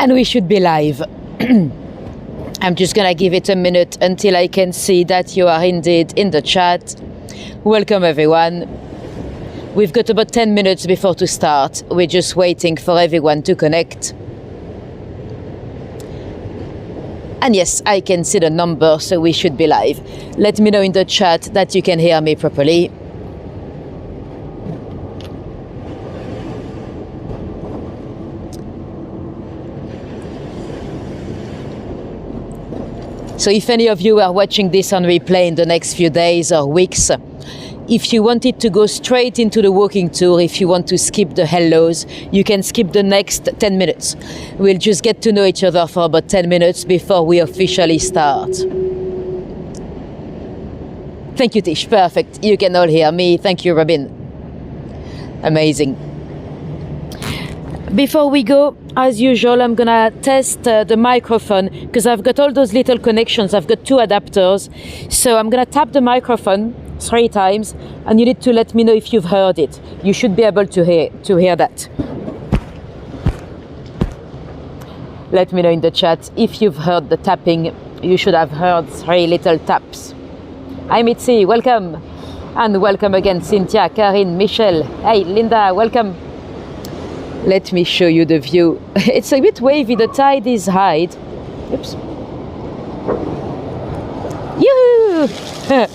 And we should be live. I'm just gonna give it a minute until I can see that you are indeed in the chat. Welcome everyone. We've got about 10 minutes before to start. We're just waiting for everyone to connect. And yes, I can see the number, so we should be live. Let me know in the chat that you can hear me properly. So if any of you are watching this on replay in the next few days or weeks, if you wanted to go straight into the walking tour, if you want to skip the hellos, you can skip the next 10 minutes. We'll just get to know each other for about 10 minutes before we officially start. Thank you, Tish. Perfect. You can all hear me. Thank you, Robin. Amazing. Before we go, as usual, I'm gonna test the microphone because I've got all those little connections. I've got 2 adapters. So I'm gonna tap the microphone 3 times and you need to let me know if you've heard it. You should be able to hear that. Let me know in the chat if you've heard the tapping. You should have heard 3 little taps. Hi Mitzi, welcome. And welcome again Cynthia, Karine, Michelle. Hey Linda, welcome. Let me show you the view. It's a bit wavy, the tide is high. Oops. Yoo-hoo!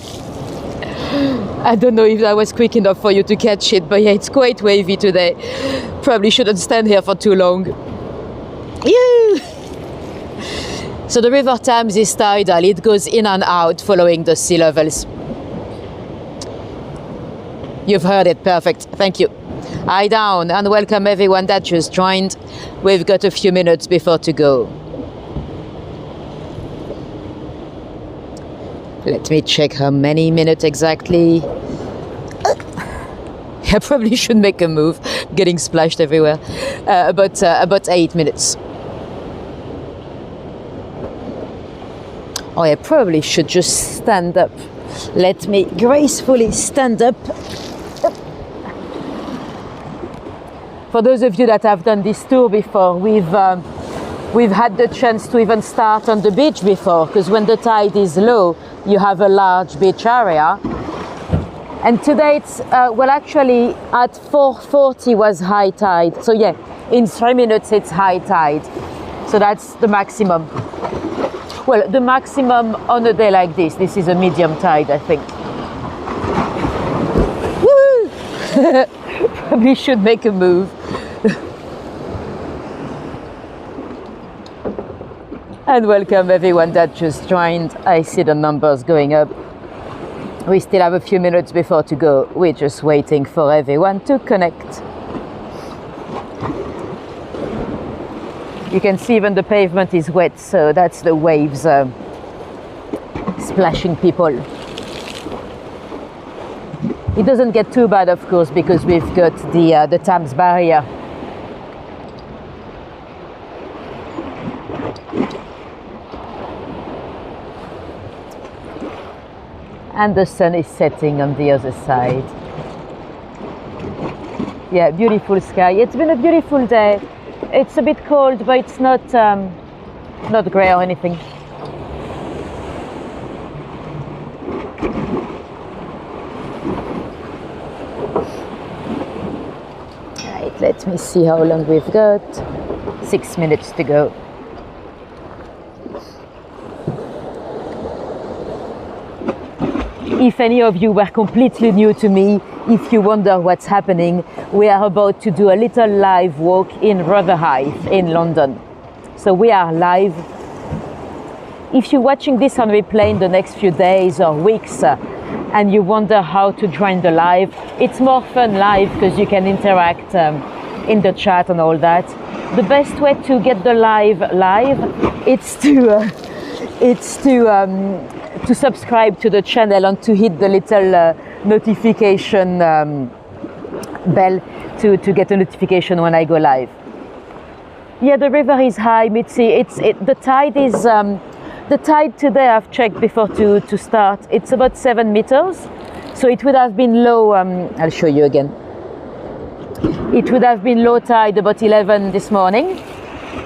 I don't know if that was quick enough for you to catch it, but yeah, it's quite wavy today. Probably shouldn't stand here for too long. Yoo! So the River Thames is tidal. It goes in and out following the sea levels. You've heard it, perfect. Thank you. Hi down and welcome everyone that just joined. We've got a few minutes before to go. Let me check how many minutes exactly. I probably should make a move, getting splashed everywhere. About 8 minutes. Oh, I probably should just stand up. Let me gracefully stand up. For those of you that have done this tour before, we've had the chance to even start on the beach before, because when the tide is low, you have a large beach area. And today it's, well actually at 4:40 was high tide. So yeah, in 3 minutes it's high tide. So that's the maximum. Well, the maximum on a day like this. This is a medium tide, I think. Woo! Probably should make a move. And welcome everyone that just joined. I see the numbers going up. We still have a few minutes before to go. We're just waiting for everyone to connect. You can see even the pavement is wet, so that's the waves splashing people. It doesn't get too bad, of course, because we've got the Thames barrier. And the sun is setting on the other side. Yeah, beautiful sky. It's been a beautiful day. It's a bit cold, but it's not grey or anything. Right, let me see how long we've got. 6 minutes to go. If any of you were completely new to me, if you wonder what's happening, we are about to do a little live walk in Rotherhithe in London. So we are live. If you're watching this on replay in the next few days or weeks and you wonder how to join the live, it's more fun live because you can interact in the chat and all that. The best way to get the live it's to subscribe to the channel and to hit the little notification bell to get a notification when I go live. Yeah, the river is high, Mitzi. The tide is the tide today. I've checked before to start. It's about 7 meters, so it would have been low. I'll show you again. It would have been low tide about 11 this morning,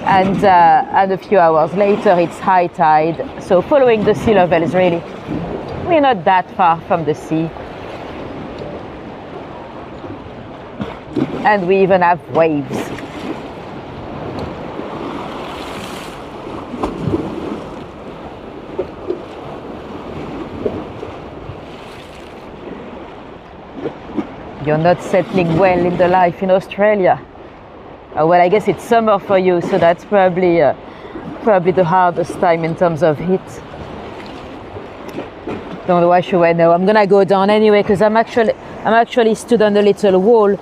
and a few hours later it's high tide. So following the sea level is really, we're not that far from the sea. And we even have waves. You're not settling well in the life in Australia. Well, I guess it's summer for you, so that's probably the hardest time in terms of heat. Don't know why should I know. I'm gonna go down anyway because I'm actually stood on a little wall,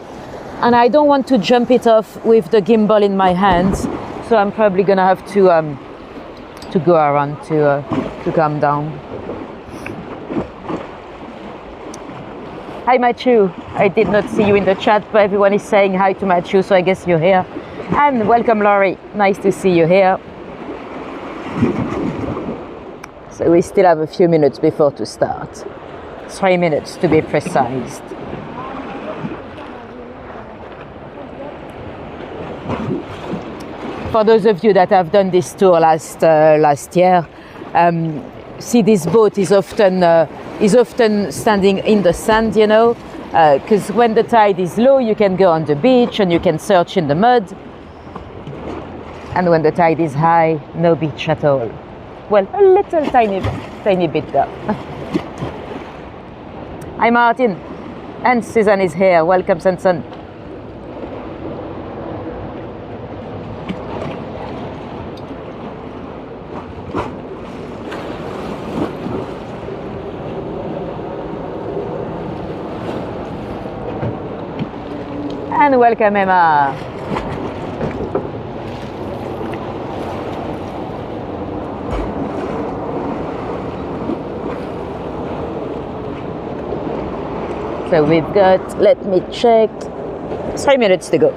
and I don't want to jump it off with the gimbal in my hands. So I'm probably gonna have to go around to come down. Hi Matthew, I did not see you in the chat, but everyone is saying hi to Matthew, so I guess you're here. And welcome Laurie, nice to see you here. So we still have a few minutes before to start. 3 minutes to be precise. For those of you that have done this tour last year, see this boat is often standing in the sand, you know, because when the tide is low you can go on the beach and you can search in the mud, and when the tide is high, no beach at all. Well, a little tiny bit there. Hi Martin, and Susan is here. Welcome Sanson. And welcome Emma. So we've got, let me check, 3 minutes to go.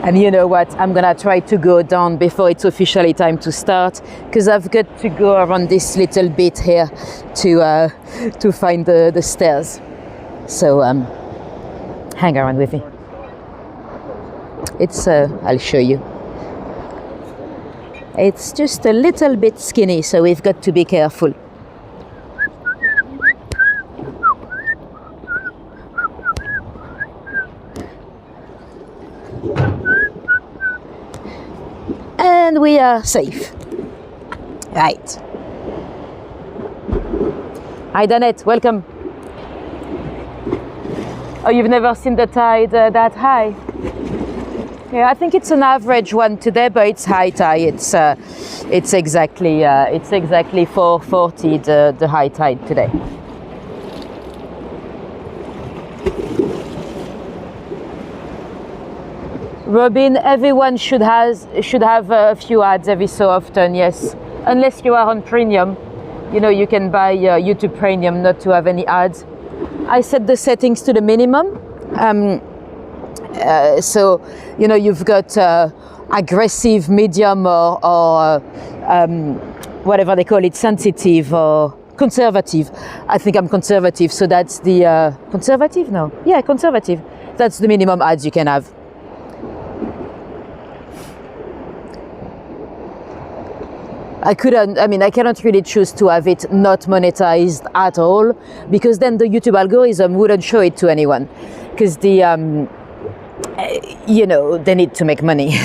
And you know what, I'm gonna try to go down before it's officially time to start, because I've got to go around this little bit here to find the stairs. So hang around with me. It's, I'll show you. It's just a little bit skinny, so we've got to be careful. And we are safe. Right. Hi Danette, welcome. Oh, you've never seen the tide that high? Yeah, I think it's an average one today, but it's high tide. It's exactly 4:40 the high tide today. Robin, everyone should have a few ads every so often, yes. Unless you are on premium, you know, you can buy YouTube Premium not to have any ads. I set the settings to the minimum. So, you know, you've got aggressive, medium, or whatever they call it, sensitive or conservative. I think I'm conservative, so that's the conservative? No, yeah, conservative. That's the minimum ads you can have. I cannot really choose to have it not monetized at all, because then the YouTube algorithm wouldn't show it to anyone, because the you know, they need to make money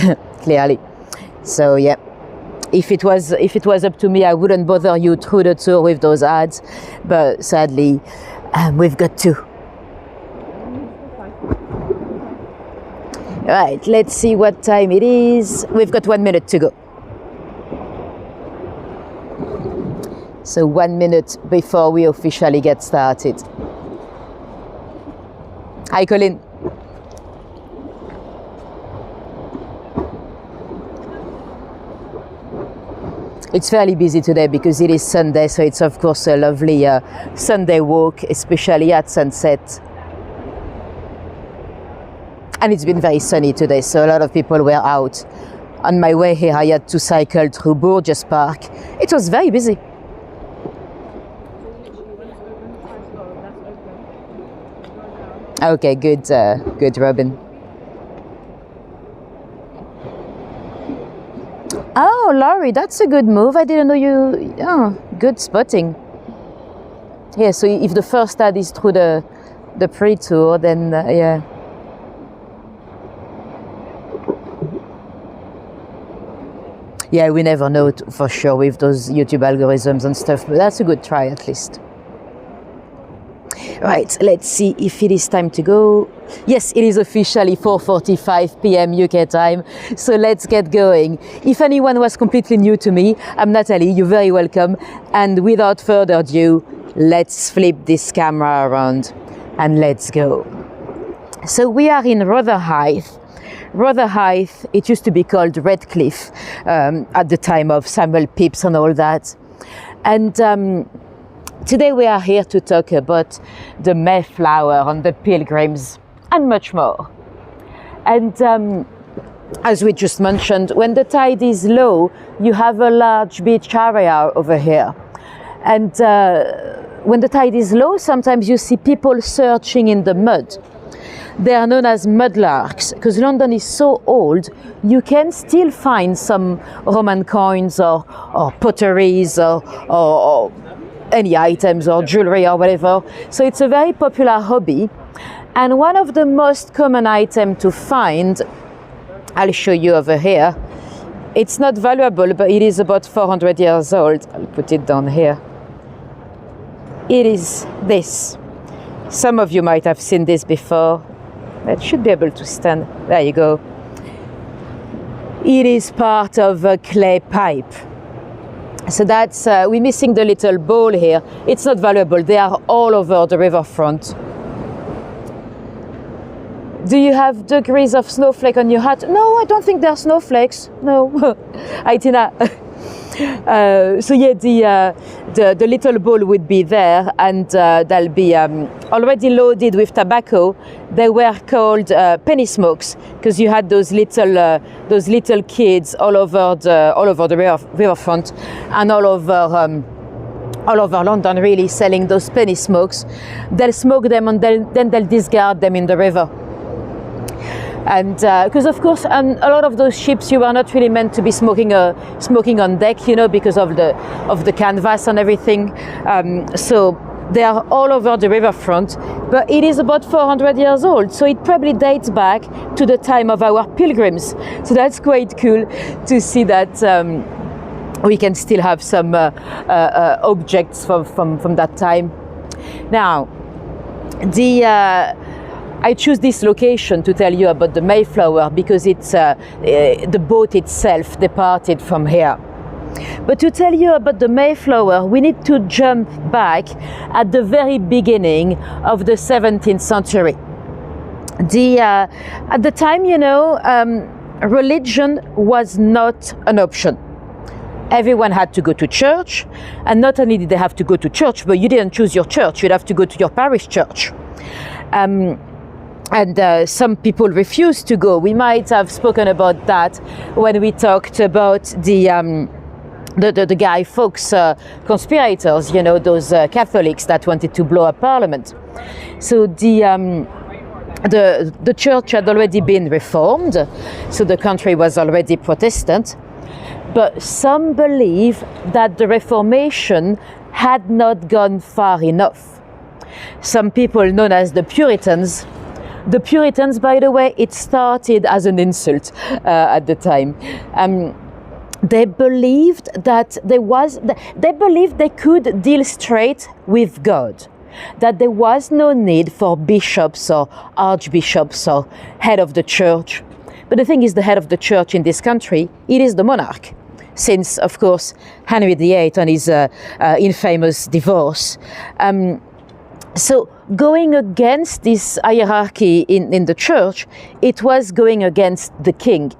clearly. So yeah, if it was up to me, I wouldn't bother you through the tour with those ads, but sadly we've got to. Right, let's see what time it is. We've got 1 minute to go. So 1 minute before we officially get started. Hi Colin. It's fairly busy today because it is Sunday, so it's of course a lovely Sunday walk, especially at sunset. And it's been very sunny today, so a lot of people were out. On my way here, I had to cycle through Burgess Park. It was very busy. Okay, good, good, Robin. Oh, Laurie, that's a good move. I didn't know you. Oh, good spotting. Yeah, so if the first ad is through the pre-tour, then yeah. Yeah, we never know for sure with those YouTube algorithms and stuff, but that's a good try at least. Right, let's see if it is time to go. Yes, it is officially 4:45 p.m. UK time, so let's get going. If anyone was completely new to me, I'm Natalie, you're very welcome. And without further ado, let's flip this camera around and let's go. So we are in Rotherhithe. Rotherhithe, it used to be called Redcliffe at the time of Samuel Pepys and all that. And today we are here to talk about the Mayflower and the Pilgrims and much more. And as we just mentioned, when the tide is low, you have a large beach area over here. And when the tide is low, sometimes you see people searching in the mud. They are known as mudlarks because London is so old, you can still find some Roman coins or potteries or any items or jewelry or whatever. So it's a very popular hobby. And one of the most common items to find, I'll show you over here. It's not valuable, but it is about 400 years old. I'll put it down here. It is this. Some of you might have seen this before. That should be able to stand. There you go. It is part of a clay pipe. So that's, we're missing the little bowl here. It's not valuable. They are all over the riverfront. Do you have degrees of snowflake on your hat? No, I don't think they're snowflakes. No. Hi, Tina. So yeah, the little bowl would be there, and they'll be already loaded with tobacco. They were called penny smokes because you had those little kids all over the riverfront and all over London, really selling those penny smokes. They'll smoke them and then they'll discard them in the river. And because of course, a lot of those ships, you are not really meant to be smoking on deck, you know, because of the canvas and everything. So they are all over the riverfront, but it is about 400 years old, so it probably dates back to the time of our pilgrims. So that's quite cool to see that we can still have some objects from that time. Now, I choose this location to tell you about the Mayflower because it's the boat itself departed from here. But to tell you about the Mayflower, we need to jump back at the very beginning of the 17th century. At the time, you know, religion was not an option. Everyone had to go to church, and not only did they have to go to church, but you didn't choose your church, you'd have to go to your parish church. And some people refused to go. We might have spoken about that when we talked about the Guy Fawkes conspirators, you know, those Catholics that wanted to blow up Parliament. So the church had already been reformed, so the country was already Protestant. But some believe that the Reformation had not gone far enough. Some people known as the Puritans. The Puritans, by the way, it started as an insult at the time. They believed that they believed they could deal straight with God, that there was no need for bishops or archbishops or head of the church. But the thing is, the head of the church in this country, it is the monarch, since, of course, Henry VIII and his infamous divorce. So going against this hierarchy in the church, it was going against the king.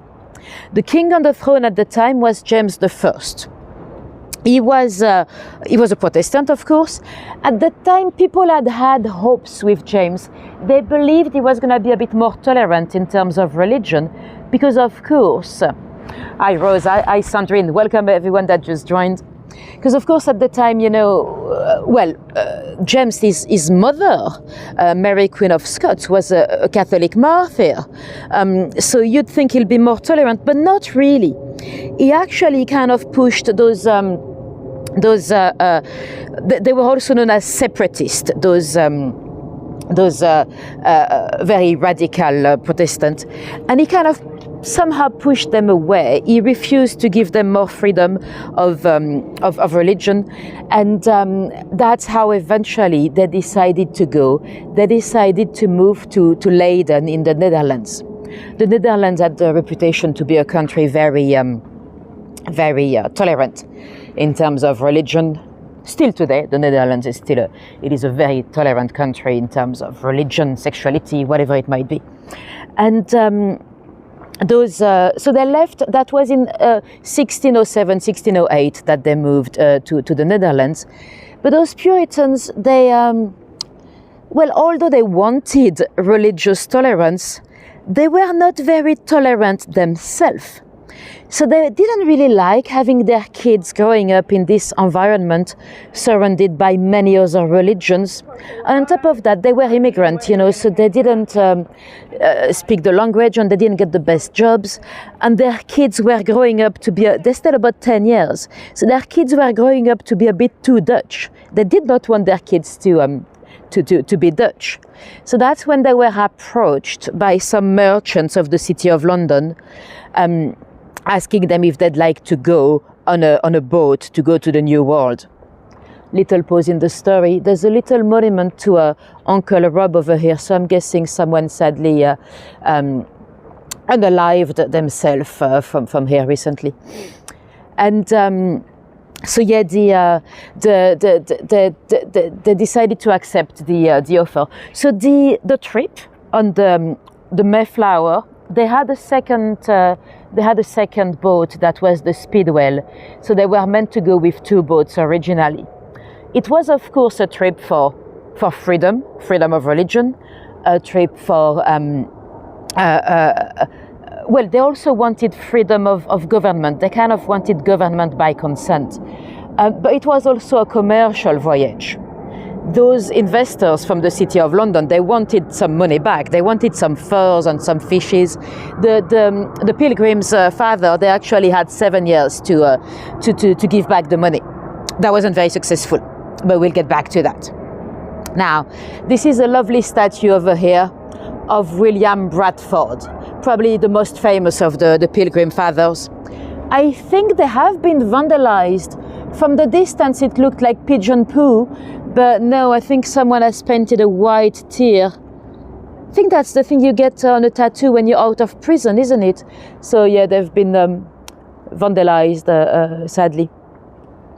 The king on the throne at the time was James I. He was a Protestant, of course. At that time, people had hopes with James. They believed he was going to be a bit more tolerant in terms of religion, because, of course, hi Rose, hi Sandrine, welcome everyone that just joined. Because of course at the time, James, his mother, Mary Queen of Scots, was a Catholic martyr. So you'd think he'll be more tolerant, but not really. He actually kind of pushed those they were also known as separatists, those very radical Protestant, and he kind of somehow pushed them away. He refused to give them more freedom of religion, and that's how eventually they decided to go. They decided to move to Leiden in the Netherlands. The Netherlands had the reputation to be a country very tolerant in terms of religion. Still today, the Netherlands is still it is a very tolerant country in terms of religion, sexuality, whatever it might be. And so they left. That was in 1607, 1608 that they moved to the Netherlands. But those Puritans, they although they wanted religious tolerance, they were not very tolerant themselves. So they didn't really like having their kids growing up in this environment surrounded by many other religions. And on top of that, they were immigrants, so they didn't speak the language and they didn't get the best jobs. And their kids were growing up to be, they stayed about 10 years. So their kids were growing up to be a bit too Dutch. They did not want their kids to be Dutch. So that's when they were approached by some merchants of the city of London, asking them if they'd like to go on a boat to go to the New World. Little pause in the story. There's a little monument to Uncle Rob over here, so I'm guessing someone sadly unalived themselves from here recently. And so yeah, they decided to accept the offer. So the trip on the Mayflower, they had a second boat that was the Speedwell. So they were meant to go with two boats originally. It was of course a trip for freedom of religion, a trip for they also wanted freedom of government. They kind of wanted government by consent. But it was also a commercial voyage. Those investors from the City of London, they wanted some money back. They wanted some furs and some fishes. The Pilgrims' father, they actually had 7 years to give back the money. That wasn't very successful, but we'll get back to that. Now, this is a lovely statue over here of William Bradford, probably the most famous of the Pilgrim Fathers. I think they have been vandalized. From the distance it looked like pigeon poo, but no, I think someone has painted a white tear. I think that's the thing you get on a tattoo when you're out of prison, isn't it? So yeah, they've been vandalized, sadly.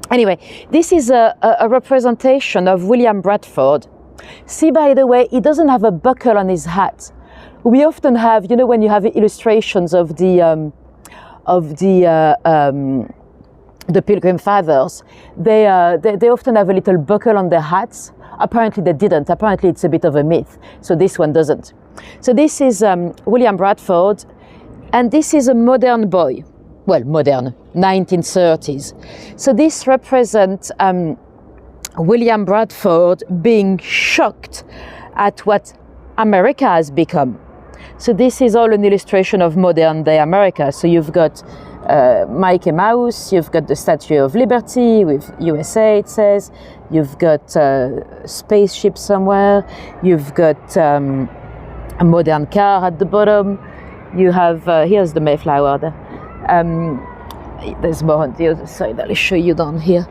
Anyway, this is a representation of William Bradford. See, by the way, he doesn't have a buckle on his hat. We often have, when you have illustrations of the Pilgrim Fathers, they often have a little buckle on their hats. Apparently they didn't. Apparently it's a bit of a myth. So this one doesn't. So this is William Bradford, and this is a modern boy. Well, modern, 1930s. So this represents William Bradford being shocked at what America has become. So this is all an illustration of modern day America. So you've got Mickey Mouse, you've got the Statue of Liberty with USA, it says. You've got a spaceship somewhere. You've got a modern car at the bottom. You have, here's the Mayflower there. There's more on the other side. I'll show you down here.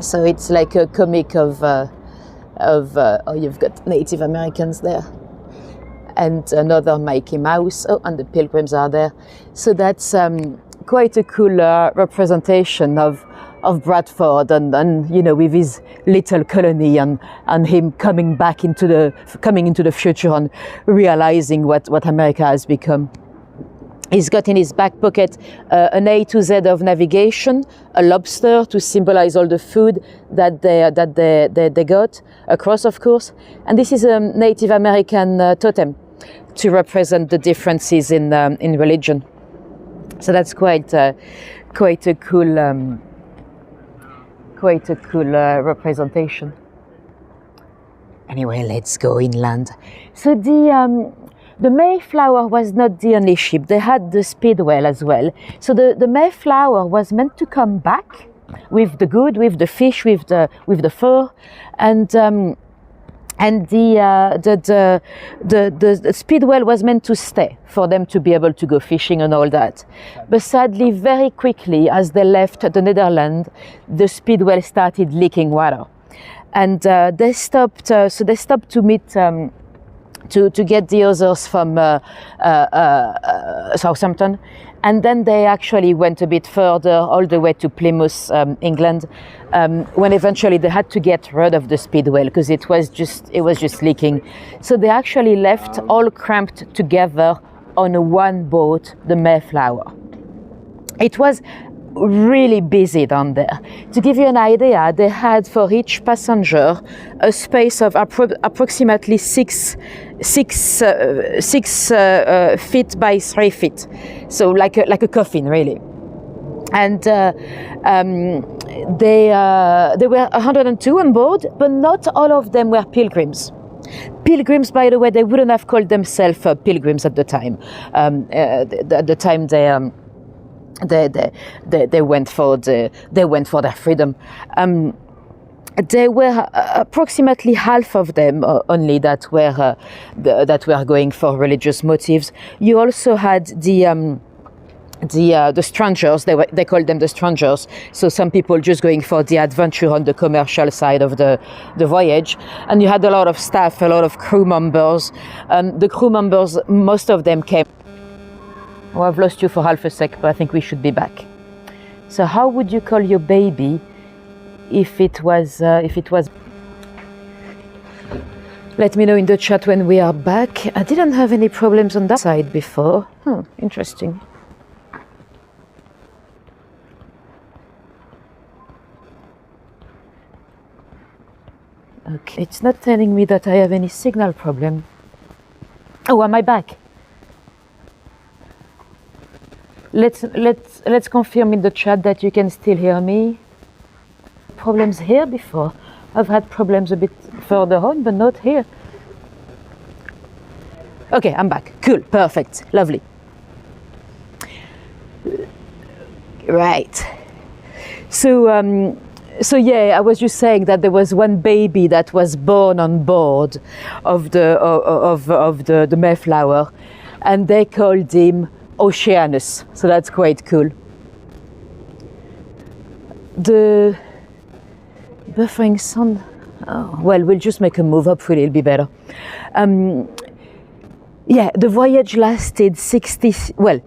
So it's like a comic of you've got Native Americans there. And another Mickey Mouse. Oh, and the Pilgrims are there. So that's quite a cool representation of Bradford and with his little colony and him coming into the future and realizing what America has become. He's got in his back pocket an A to Z of navigation, a lobster to symbolize all the food that they got, a cross of course, and this is a Native American totem to represent the differences in religion. So that's quite a cool quite a cool representation. Anyway, let's go inland. So the Mayflower was not the only ship. They had the Speedwell as well. So the Mayflower was meant to come back with the good, with the fish, with the fur, and the Speedwell was meant to stay for them to be able to go fishing and all that. But sadly, very quickly, as they left the Netherlands, the Speedwell started leaking water. And they stopped. So they stopped to meet to get the others from Southampton, and then they actually went a bit further, all the way to Plymouth, England. When eventually they had to get rid of the Speedwell because it was just leaking. So they actually left all cramped together on one boat, the Mayflower. It was really busy down there. To give you an idea, they had for each passenger a space of approximately 6 feet by 3 feet, so like a coffin, really. And they were 102 on board, but not all of them were pilgrims. Pilgrims, by the way, they wouldn't have called themselves pilgrims at the time. At the time they went for their freedom. There were approximately half of them only that were going for religious motives. You also had the strangers. They called them the strangers. So some people just going for the adventure on the commercial side of the voyage, and you had a lot of staff, a lot of crew members. The crew members, most of them came. Oh, I've lost you for half a sec, but I think we should be back. So how would you call your baby if it was... Let me know in the chat when we are back. I didn't have any problems on that side before. Interesting. Okay, it's not telling me that I have any signal problem. Oh, am I back? Let's confirm in the chat that you can still hear me. Problems here before. I've had problems a bit further on, but not here. Okay, I'm back. Cool, perfect, lovely. Right. So yeah, I was just saying that there was one baby that was born on board of the Mayflower, and they called him Oceanus, so that's quite cool. The buffering sound, well, we'll just make a move, hopefully it'll be better. Yeah, the voyage lasted 60, well,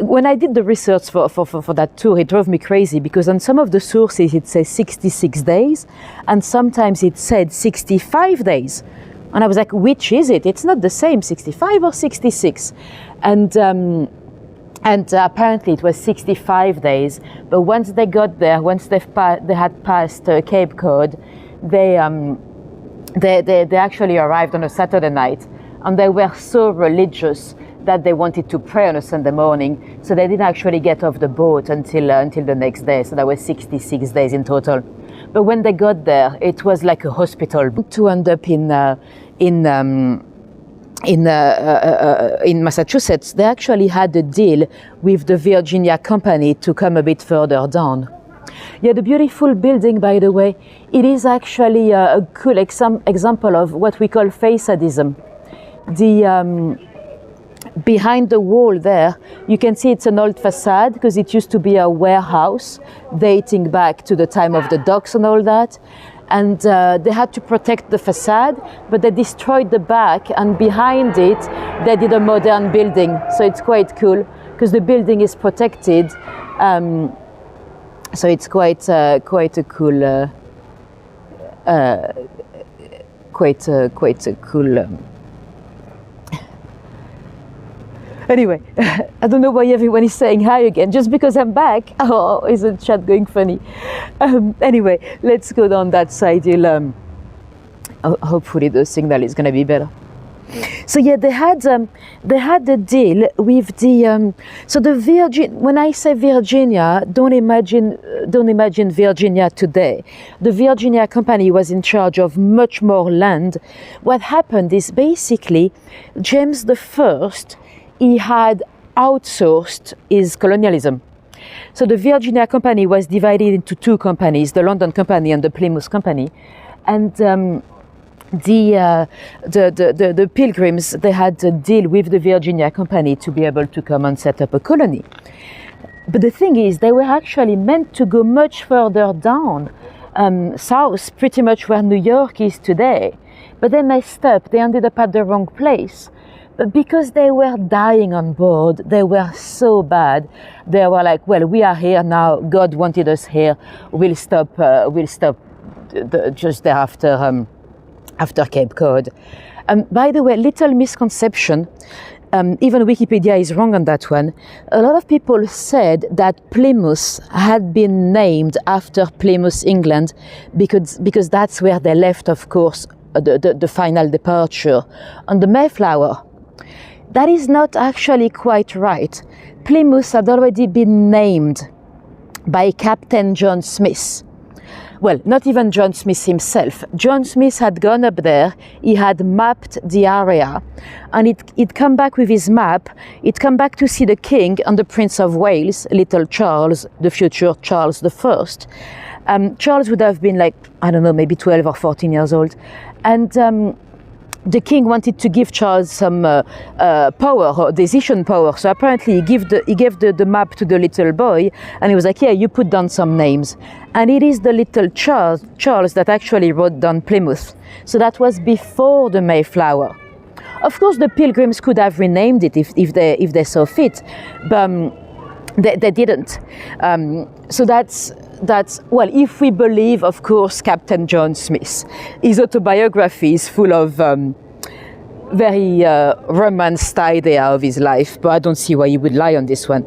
when I did the research for that tour, it drove me crazy because on some of the sources it says 66 days and sometimes it said 65 days. And I was like, which is it? It's not the same, 65 or 66. And apparently it was 65 days. But once they got there, once they had passed Cape Cod, they actually arrived on a Saturday night, and they were so religious that they wanted to pray on a Sunday morning. So they didn't actually get off the boat until the next day. So that was 66 days in total. But when they got there, it was like a hospital. To end up in Massachusetts, they actually had a deal with the Virginia Company to come a bit further down. Yeah, the beautiful building, by the way, it is actually a cool example of what we call facadism. Behind the wall there, you can see it's an old facade because it used to be a warehouse dating back to the time of the docks and all that. And they had to protect the facade, but they destroyed the back, and behind it, they did a modern building. So it's quite cool because the building is protected. So it's quite a cool, Anyway, I don't know why everyone is saying hi again, just because I'm back. Oh, is the chat going funny? Anyway, let's go down that side. Hopefully the signal is going to be better. So yeah, they had a deal with the so the Virgin. When I say Virginia, don't imagine Virginia today. The Virginia Company was in charge of much more land. What happened is basically James I, he had outsourced his colonialism. So the Virginia Company was divided into two companies: the London Company and the Plymouth Company, and the Pilgrims, they had a deal with the Virginia Company to be able to come and set up a colony. But the thing is, they were actually meant to go much further down, south, pretty much where New York is today. But they messed up, they ended up at the wrong place. But because they were dying on board, they were so bad, they were like, well, we are here now, God wanted us here, we'll stop just thereafter, after Cape Cod. By the way, little misconception, even Wikipedia is wrong on that one. A lot of people said that Plymouth had been named after Plymouth, England, because that's where they left, of course, the final departure on the Mayflower. That is not actually quite right. Plymouth had already been named by Captain John Smith. Well, not even John Smith himself. John Smith had gone up there, he had mapped the area, and he'd come back with his map, he'd come back to see the King and the Prince of Wales, little Charles, the future Charles I. Charles would have been like, I don't know, maybe 12 or 14 years old. And the king wanted to give Charles some power, or decision power. So apparently he gave the map to the little boy, and he was like, yeah, you put down some names. And it is the little Charles that actually wrote down Plymouth. So that was before the Mayflower. Of course, the Pilgrims could have renamed it if they saw fit, but they didn't. So that's, well, if we believe, of course, Captain John Smith. His autobiography is full of very romanced idea of his life, but I don't see why he would lie on this one.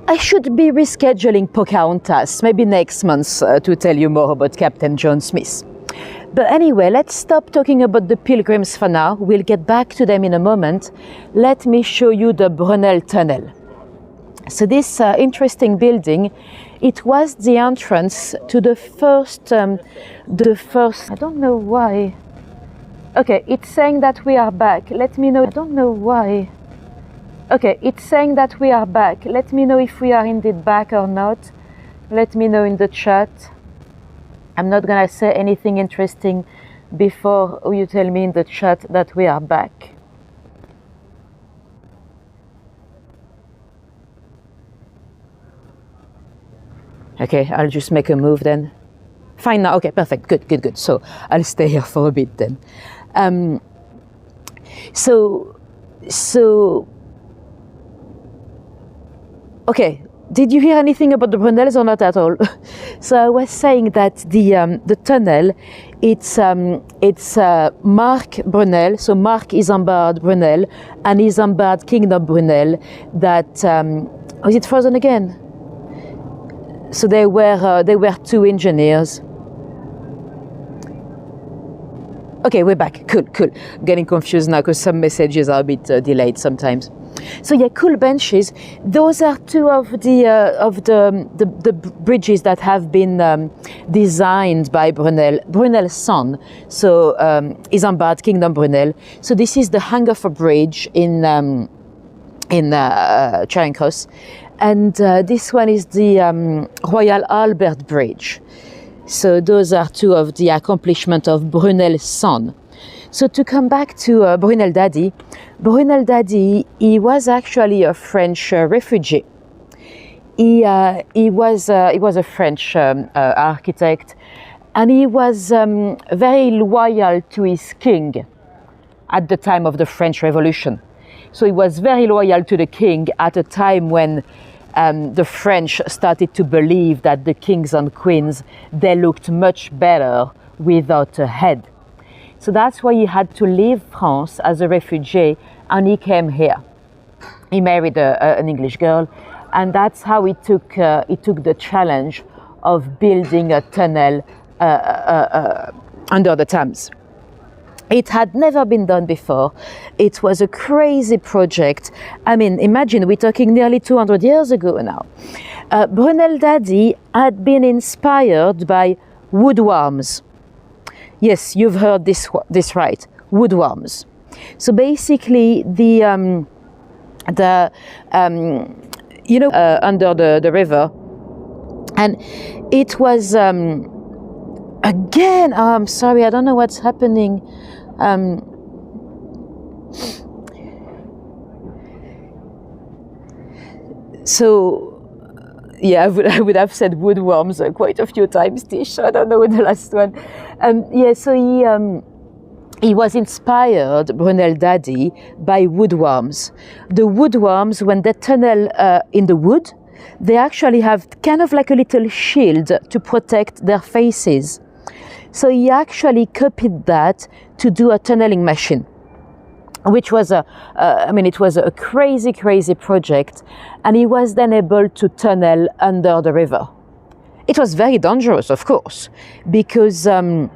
I should be rescheduling Pocahontas, maybe next month, to tell you more about Captain John Smith. But anyway, let's stop talking about the Pilgrims for now. We'll get back to them in a moment. Let me show you the Brunel Tunnel. So this interesting building, it was the entrance to the first, I don't know why. Okay, it's saying that we are back. Let me know, I don't know why. Okay, it's saying that we are back. Let me know if we are indeed back or not. Let me know in the chat. I'm not gonna say anything interesting before you tell me in the chat that we are back. Okay, I'll just make a move then. Fine now, okay, perfect, good. So I'll stay here for a bit then. Okay, did you hear anything about the Brunels or not at all? So I was saying that the tunnel, it's Mark Brunel, so Mark Isambard Brunel and Isambard Kingdom Brunel that, is it frozen again? So they were two engineers. Okay, we're back. Cool. Getting confused now because some messages are a bit delayed sometimes. So yeah, cool benches. Those are two of the bridges that have been designed by Brunel's son. So Isambard Kingdom Brunel. So this is the Hangover Bridge in Charing Cross. And this one is the Royal Albert Bridge. So those are two of the accomplishments of Brunel's son. So to come back to Brunel Daddy, he was actually a French refugee. He was a French architect, and he was very loyal to his king at the time of the French Revolution. So he was very loyal to the king at a time when the French started to believe that the kings and queens, they looked much better without a head. So that's why he had to leave France as a refugee, and he came here. He married an English girl, and that's how he took the challenge of building a tunnel under the Thames. It had never been done before. It was a crazy project. I mean, imagine, we're talking nearly 200 years ago now. Brunel Daddy had been inspired by woodworms. Yes, you've heard this right, woodworms. So basically, under the river, and it was again. Oh, I'm sorry, I don't know what's happening. So. Yeah, I would have said woodworms quite a few times, Tish. I don't know the last one. So he was inspired, Brunel Daddy, by woodworms. The woodworms, when they tunnel in the wood, they actually have kind of like a little shield to protect their faces. So he actually copied that to do a tunneling machine, which was it was a crazy project, and he was then able to tunnel under the river. It was very dangerous, of course, because the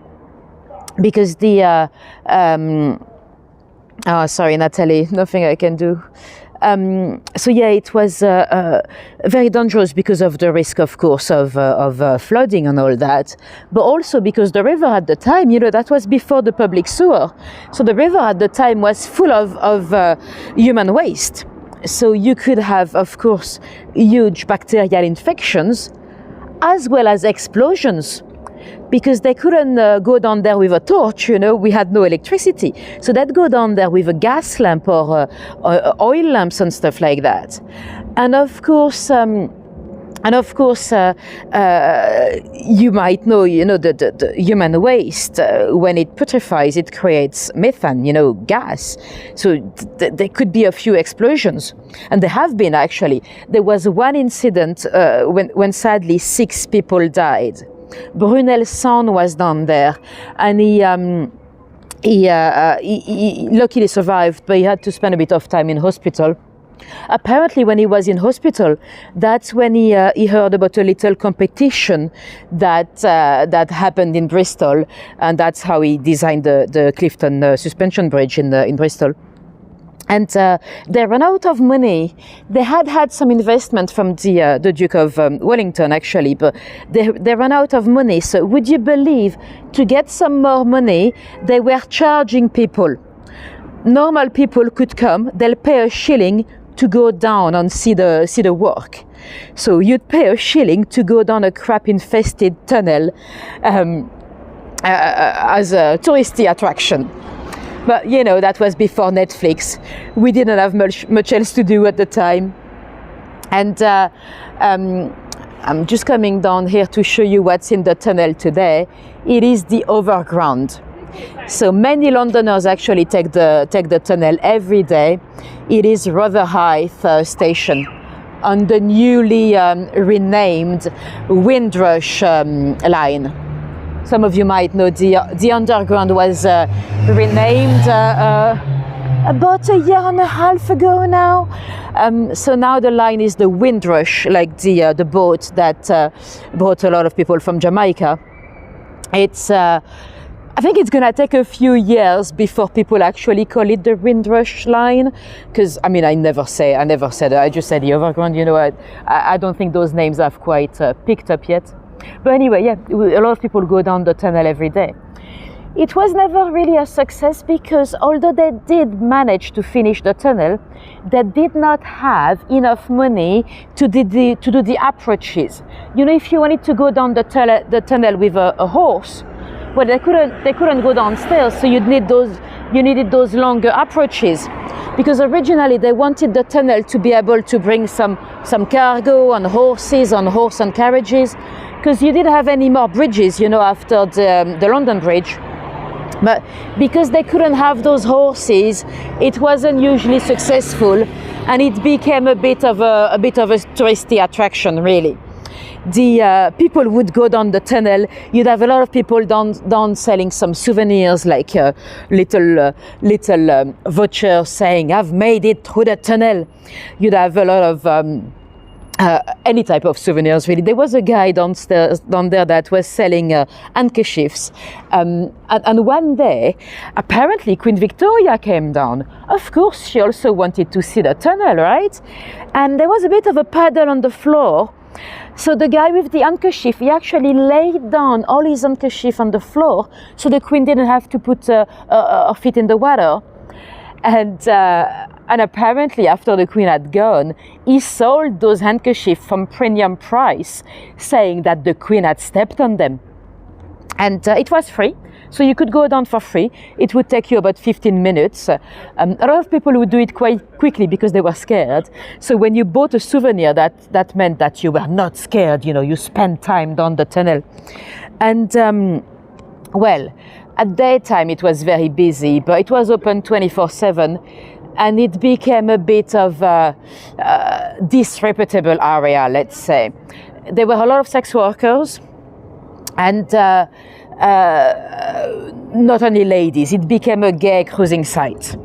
sorry, Natalie, nothing I can do. It was very dangerous because of the risk, of course, of flooding and all that, but also because the river at the time, that was before the public sewer. So the river at the time was full of human waste. So you could have, of course, huge bacterial infections as well as explosions, because they couldn't go down there with a torch, we had no electricity. So they'd go down there with a gas lamp or oil lamps and stuff like that. And of course, you might know, the human waste, when it putrefies, it creates methane, gas. So there could be a few explosions. And there have been, actually. There was one incident when sadly 6 people died. Brunel's son was down there, and he luckily survived, but he had to spend a bit of time in hospital. Apparently, when he was in hospital, that's when he heard about a little competition that happened in Bristol, and that's how he designed the Clifton suspension bridge in Bristol. And they ran out of money. They had some investment from the Duke of Wellington, actually, but they ran out of money. So would you believe, to get some more money, they were charging people. Normal people could come, they'll pay a shilling to go down and see the work. So you'd pay a shilling to go down a crab-infested tunnel as a touristy attraction. But, that was before Netflix. We didn't have much else to do at the time. And I'm just coming down here to show you what's in the tunnel today. It is the overground. So many Londoners actually take the tunnel every day. It is Rotherhithe station on the newly renamed Windrush line. Some of you might know the underground was renamed about a year and a half ago now. So now the line is the Windrush, like the boat that brought a lot of people from Jamaica. It's I think it's gonna take a few years before people actually call it the Windrush line, because I never said it. I just said the overground. I don't think those names have quite picked up yet. But anyway, a lot of people go down the tunnel every day. It was never really a success because although they did manage to finish the tunnel, they did not have enough money to do the approaches. If you wanted to go down the tunnel with a horse, well, they couldn't go downstairs, so you needed those longer approaches, because originally they wanted the tunnel to be able to bring some cargo on horses, on horse and carriages, because you didn't have any more bridges, after the London Bridge. But because they couldn't have those horses, it wasn't usually successful, and it became a bit of a touristy attraction, really. The people would go down the tunnel. You'd have a lot of people down selling some souvenirs, like little vouchers saying, "I've made it through the tunnel." You'd have a lot of any type of souvenirs, really. There was a guy down there that was selling handkerchiefs. And one day, apparently Queen Victoria came down. Of course, she also wanted to see the tunnel, right? And there was a bit of a puddle on the floor. So the guy with the handkerchief, he actually laid down all his handkerchief on the floor so the Queen didn't have to put her feet in the water. And apparently, after the Queen had gone, he sold those handkerchiefs from premium price, saying that the Queen had stepped on them. And it was free, so you could go down for free. It would take you about 15 minutes. A lot of people would do it quite quickly because they were scared. So when you bought a souvenir, that meant that you were not scared, you spent time down the tunnel. And, well, at daytime it was very busy, but it was open 24/7. And it became a bit of a disreputable area, let's say. There were a lot of sex workers, and not only ladies. It became a gay cruising site.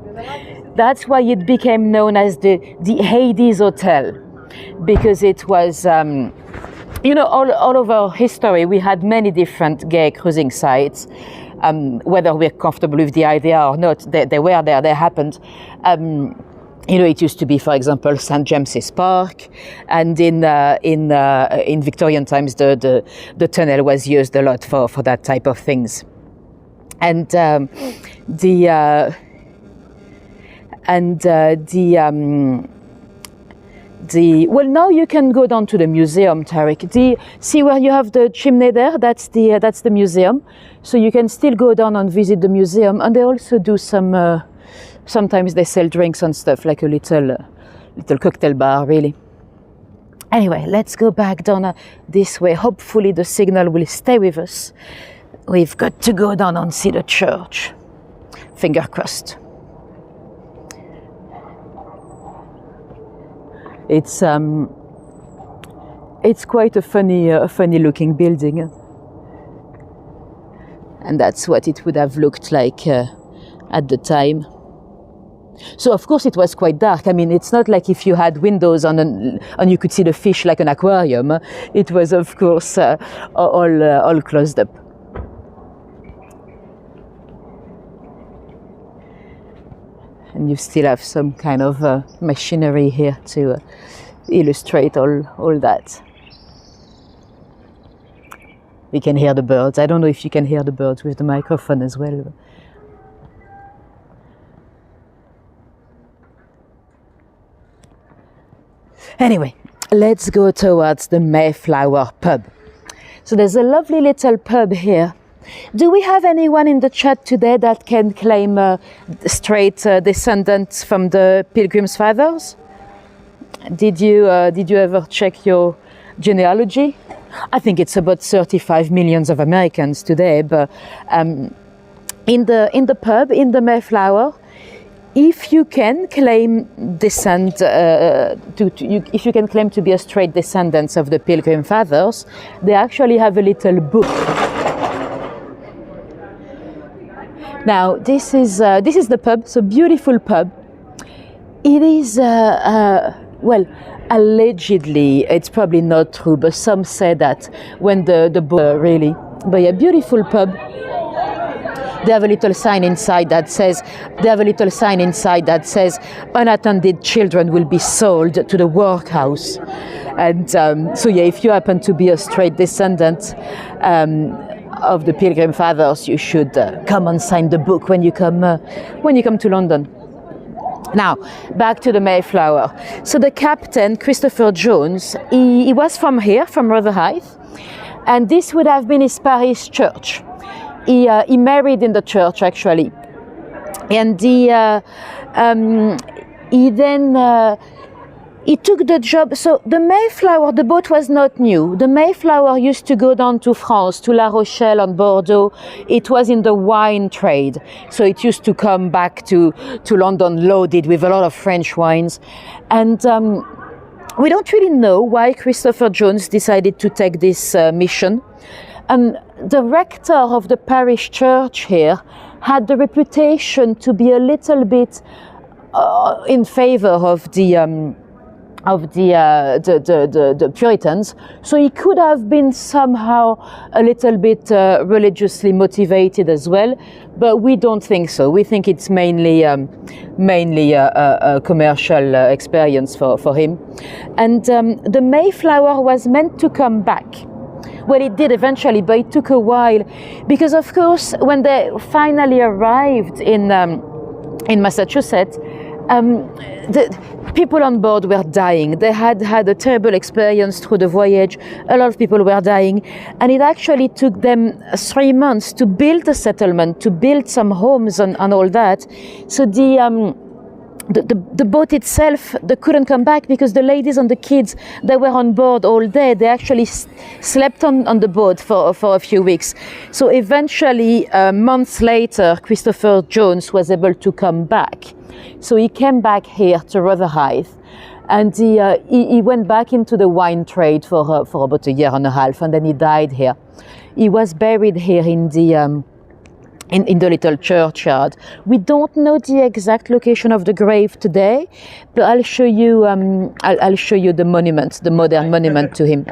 That's why it became known as the Hades Hotel, because it was, all over history we had many different gay cruising sites. Whether we're comfortable with the idea or not, they were there, they happened. It used to be, for example, St. James's Park, and in Victorian times, the tunnel was used a lot for that type of things. And now you can go down to the museum, Tariq. See where you have the chimney there? That's the museum. So you can still go down and visit the museum. And they also do some. Sometimes they sell drinks and stuff, like a little cocktail bar, really. Anyway, let's go back down this way. Hopefully the signal will stay with us. We've got to go down and see the church. Finger crossed. It's quite a funny looking building, and that's what it would have looked like at the time. So of course it was quite dark. I mean, it's not like if you had windows and you could see the fish like an aquarium. It was, of course, all closed up. And you still have some kind of machinery here to illustrate all that. You can hear the birds. I don't know if you can hear the birds with the microphone as well. Anyway, let's go towards the Mayflower Pub. So there's a lovely little pub here. Do we have anyone in the chat today that can claim straight descendants from the Pilgrims fathers? Did you ever check your genealogy? I think it's about 35 million of Americans today, but in the pub, in the Mayflower, if you can claim if you can claim to be a straight descendant of the Pilgrim fathers, they actually have a little book. Now this is the pub. It's a beautiful pub. It is well, allegedly, it's probably not true, but some say that when the book really, but yeah, beautiful pub. They have a little sign inside that says, unattended children will be sold to the workhouse. And so yeah, if you happen to be a straight descendant of the Pilgrim Fathers, you should come and sign the book when you come to London. Now, back to the Mayflower. So the captain, Christopher Jones, he was from here, from Rotherhithe, and this would have been his parish church. He married in the church, actually, and he took the job. So the Mayflower, the boat was not new. The Mayflower used to go down to France, to La Rochelle and Bordeaux. It was in the wine trade, so it used to come back to London loaded with a lot of French wines. And we don't really know why Christopher Jones decided to take this mission. And the rector of the parish church here had the reputation to be a little bit in favor of the the Puritans. So he could have been somehow a little bit religiously motivated as well, but we don't think so. We think it's mainly a commercial experience for him. And the Mayflower was meant to come back. Well, it did eventually, but it took a while, because of course, when they finally arrived in Massachusetts, the people on board were dying. They had had a terrible experience through the voyage. A lot of people were dying, and it actually took them 3 months to build a settlement, to build some homes and all that. So the boat itself, they couldn't come back because the ladies and the kids, they were on board all day. They actually slept on the boat for a few weeks. So eventually, months later, Christopher Jones was able to come back. So he came back here to Rotherhithe, and he went back into the wine trade for about a year and a half, and then he died here. He was buried here in the little churchyard. We don't know the exact location of the grave today, but I'll show you the monument, the modern monument to him.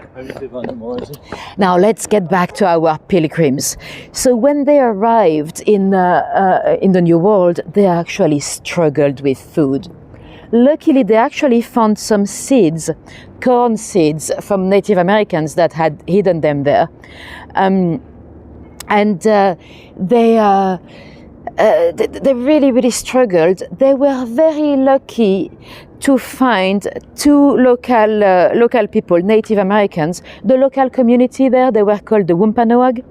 Now let's get back to our pilgrims. So when they arrived in the New World, they actually struggled with food. Luckily, they actually found some seeds, corn seeds from Native Americans that had hidden them there. And they really, really struggled. They were very lucky to find two local people, Native Americans. The local community there, they were called the Wampanoag.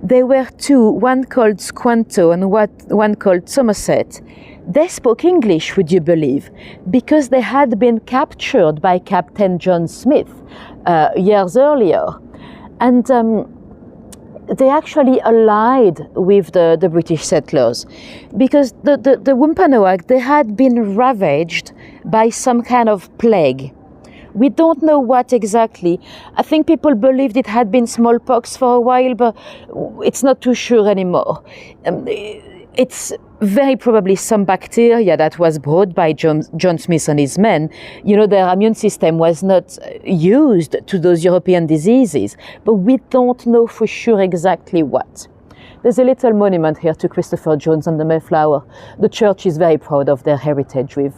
There were two, one called Squanto and one called Somerset. They spoke English, would you believe, because they had been captured by Captain John Smith years earlier. And they actually allied with the British settlers, because the Wampanoag, they had been ravaged by some kind of plague. We don't know what exactly. I think people believed it had been smallpox for a while, but it's not too sure anymore. It's very probably some bacteria that was brought by John Smith and his men. You know, their immune system was not used to those European diseases, but we don't know for sure exactly what. There's a little monument here to Christopher Jones and the Mayflower. The church is very proud of their heritage with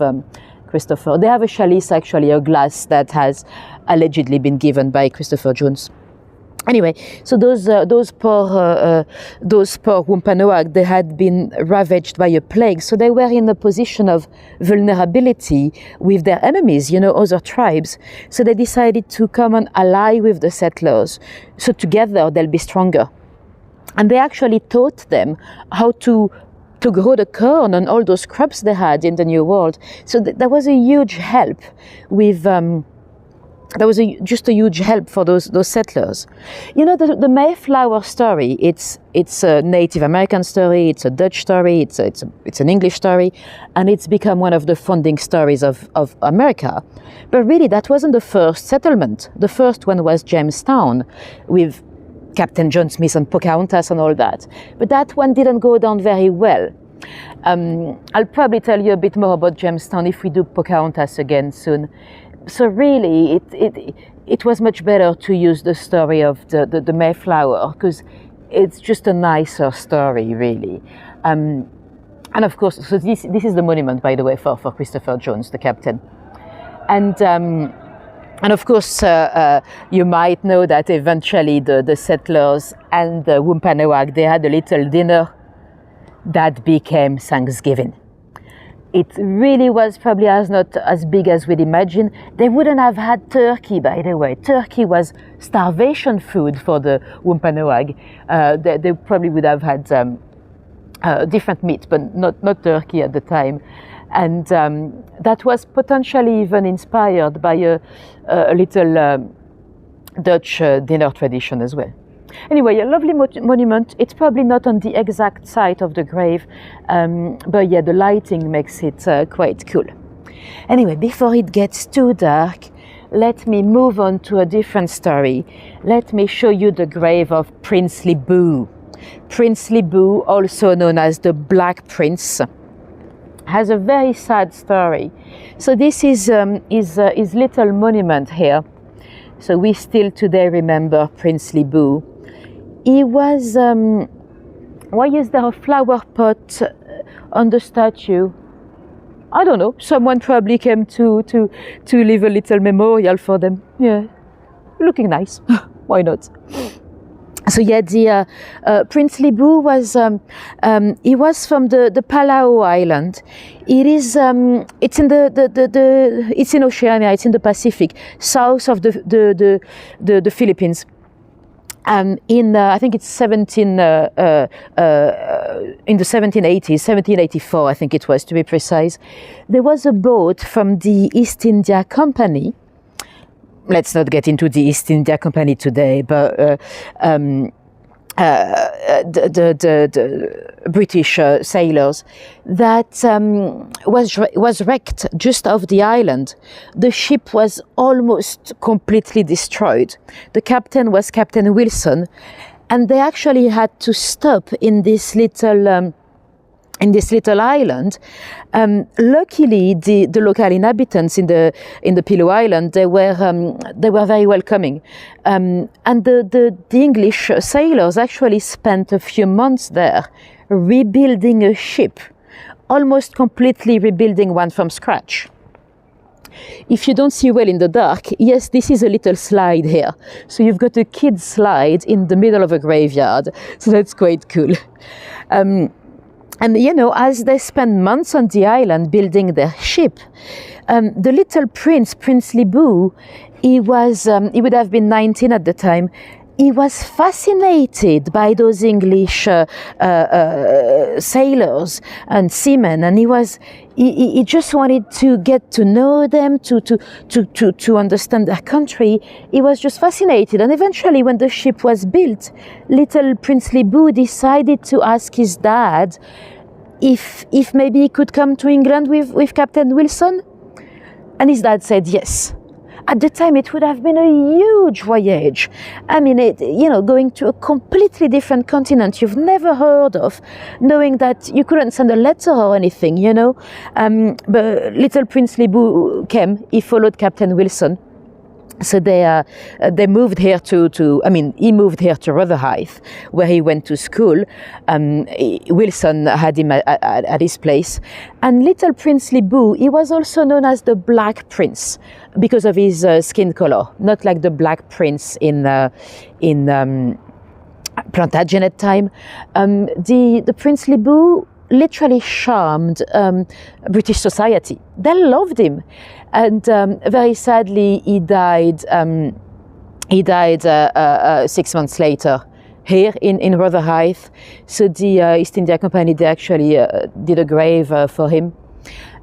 Christopher. They have a chalice, actually, a glass that has allegedly been given by Christopher Jones. Anyway, so those poor Wampanoag, they had been ravaged by a plague, so they were in a position of vulnerability with their enemies, you know, other tribes. So they decided to come and ally with the settlers, so together they'll be stronger. And they actually taught them how to grow the corn and all those crops they had in the New World. So that was a huge help with. That was just a huge help for those settlers. You know, the Mayflower story, it's a Native American story, it's a Dutch story, it's an English story, and it's become one of the founding stories of America. But really, that wasn't the first settlement. The first one was Jamestown, with Captain John Smith and Pocahontas and all that. But that one didn't go down very well. I'll probably tell you a bit more about Jamestown if we do Pocahontas again soon. So really, it was much better to use the story of the Mayflower, because it's just a nicer story, really. And of course, so this is the monument, by the way, for Christopher Jones, the captain. And of course, you might know that eventually the settlers and the Wampanoag, they had a little dinner that became Thanksgiving. It really was probably not as big as we'd imagine. They wouldn't have had turkey, by the way. Turkey was starvation food for the Wampanoag. They probably would have had different meat, but not turkey at the time. And that was potentially even inspired by a little Dutch dinner tradition as well. Anyway, a lovely monument. It's probably not on the exact site of the grave, but yeah, the lighting makes it quite cool. Anyway, before it gets too dark, let me move on to a different story. Let me show you the grave of Princely Boo. Princely Boo, also known as the Black Prince. has a very sad story. So this is his little monument here. So we still today remember Princely Boo. He was, why is there a flower pot on the statue? I don't know, someone probably came to leave a little memorial for them. Yeah, looking nice, why not? So yeah, the Princely Boo was he was from the Palau Island. It is it's in it's in Oceania, it's in the Pacific, south of the Philippines. In I think it's in the 1780s, 1784, I think it was, to be precise. There was a boat from the East India Company. Let's not get into the East India Company today, but the British sailors that was wrecked just off the island. The ship was almost completely destroyed. The captain was Captain Wilson, and they actually had to stop in this little island. Luckily, the local inhabitants in the Pillow Island, they were very welcoming, and the English sailors actually spent a few months there rebuilding a ship, almost completely rebuilding one from scratch. If you don't see well in the dark, yes, this is a little slide here. So you've got a kid's slide in the middle of a graveyard. So that's quite cool. And you know, as they spent months on the island building their ship, the little prince, Princely Boo, he would have been 19 at the time. He was fascinated by those English sailors and seamen, and he just wanted to get to know them, to understand their country. He was just fascinated, and eventually, when the ship was built, little Princely Boo decided to ask his dad if maybe he could come to England with Captain Wilson, and his dad said yes. At the time, it would have been a huge voyage. I mean, going to a completely different continent you've never heard of, knowing that you couldn't send a letter or anything, But little Princely Boo came. He followed Captain Wilson. So they moved here he moved here to Rotherhithe, where he went to school. Wilson had him at his place. And little Princely Boo, he was also known as the Black Prince because of his skin color, not like the Black Prince in Plantagenet time. The Princely Boo literally charmed British society. They loved him. And very sadly, he died 6 months later here in Rotherhithe. So the East India Company, they actually did a grave for him.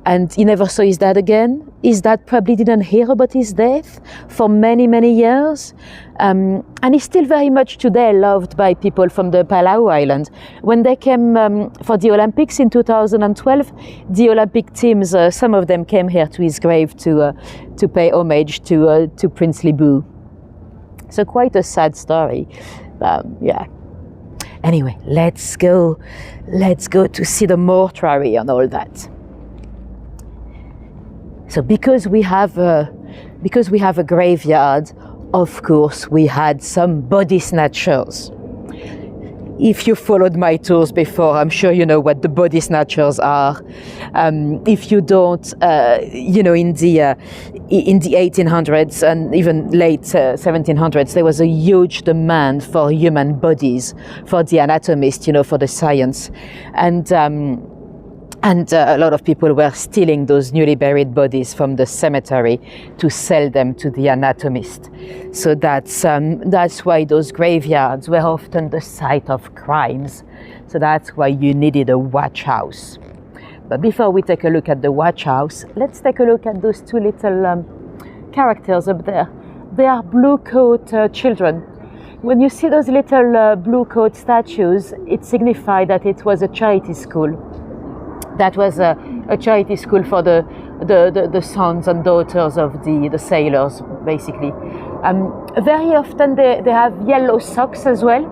And he never saw his dad again. His dad probably didn't hear about his death for many, many years. And he's still very much today loved by people from the Palau Island. When they came for the Olympics in 2012, the Olympic teams, some of them came here to his grave to pay homage to Princely Boo. So quite a sad story. Yeah. Anyway, let's go to see the mortuary and all that. So because we have a graveyard, of course we had some body snatchers. If you followed my tours before, I'm sure you know what the body snatchers are. If you don't, in the 1800s and even late 1700s, there was a huge demand for human bodies, for the anatomist, for the science. And a lot of people were stealing those newly buried bodies from the cemetery to sell them to the anatomist. So that's why those graveyards were often the site of crimes. So that's why you needed a watch house. But before we take a look at the watch house, let's take a look at those two little characters up there. They are blue coat children. When you see those little blue coat statues, it signifies that it was a charity school. That was a charity school for the sons and daughters of the sailors, basically. Very often they have yellow socks as well,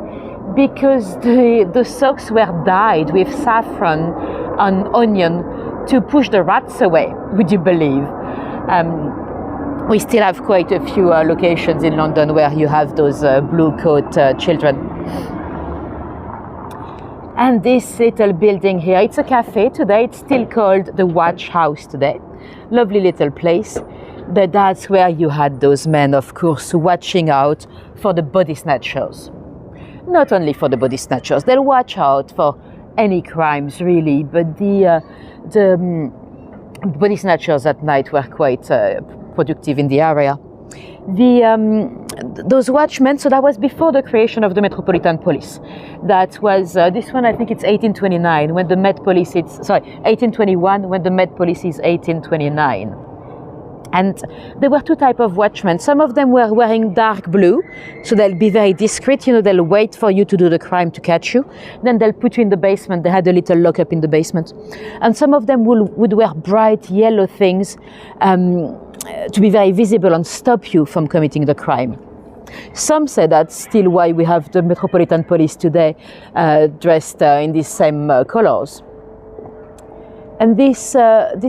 because the socks were dyed with saffron and onion to push the rats away, would you believe? We still have quite a few locations in London where you have those blue coat children. And this little building here, it's a cafe today. It's still called the Watch House today. Lovely little place. But that's where you had those men, of course, watching out for the body snatchers. Not only for the body snatchers, they'll watch out for any crimes really, but the body snatchers at night were quite productive in the area. Those watchmen, so that was before the creation of the Metropolitan Police. That was, this one I think it's 1829, when the Met Police, 1821, when the Met Police is 1829. And there were two types of watchmen. Some of them were wearing dark blue, so they'll be very discreet, they'll wait for you to do the crime to catch you. Then they'll put you in the basement. They had a little lockup in the basement. And some of them would wear bright yellow things to be very visible and stop you from committing the crime. Some say that's still why we have the Metropolitan Police today dressed in these same colors. And this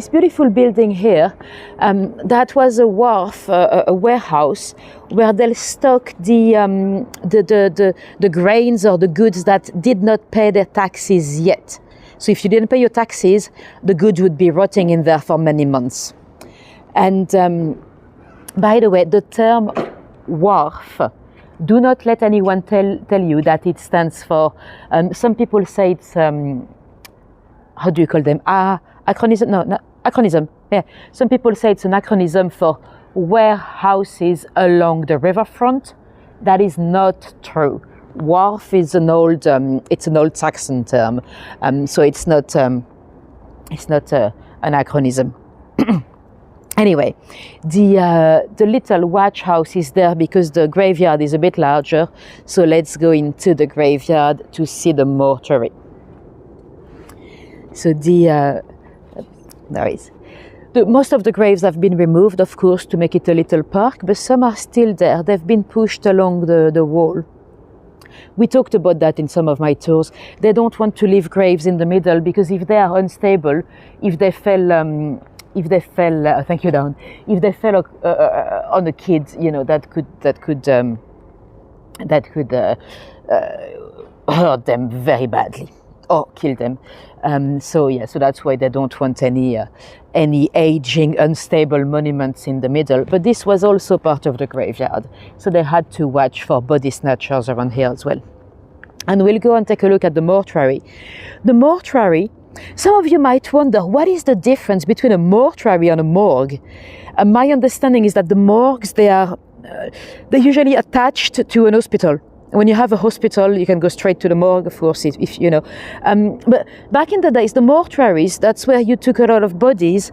beautiful building here, that was a wharf, a warehouse, where they'll stock the grains or the goods that did not pay their taxes yet. So if you didn't pay your taxes, the goods would be rotting in there for many months. And by the way, the term wharf, do not let anyone tell you that it stands for, some people say it's, how do you call them? Acronym? No, acronym. Yeah. Some people say it's an acronym for warehouses along the riverfront. That is not true. Wharf is an old, it's an old Saxon term, so it's not an acronym. Anyway, the little watch house is there because the graveyard is a bit larger. So let's go into the graveyard to see the mortuary. So there is. Most of the graves have been removed, of course, to make it a little park, but some are still there. They've been pushed along the wall. We talked about that in some of my tours. They don't want to leave graves in the middle because if they are unstable, if they fell on a kid, that could hurt them very badly or kill them. So that's why they don't want any aging, unstable monuments in the middle. But this was also part of the graveyard, so they had to watch for body snatchers around here as well. And we'll go and take a look at the mortuary. The mortuary. Some of you might wonder, what is the difference between a mortuary and a morgue? My understanding is that the morgues, they're usually attached to an hospital. When you have a hospital, you can go straight to the morgue, of course, if you know. But back in the days, the mortuaries, that's where you took a lot of bodies,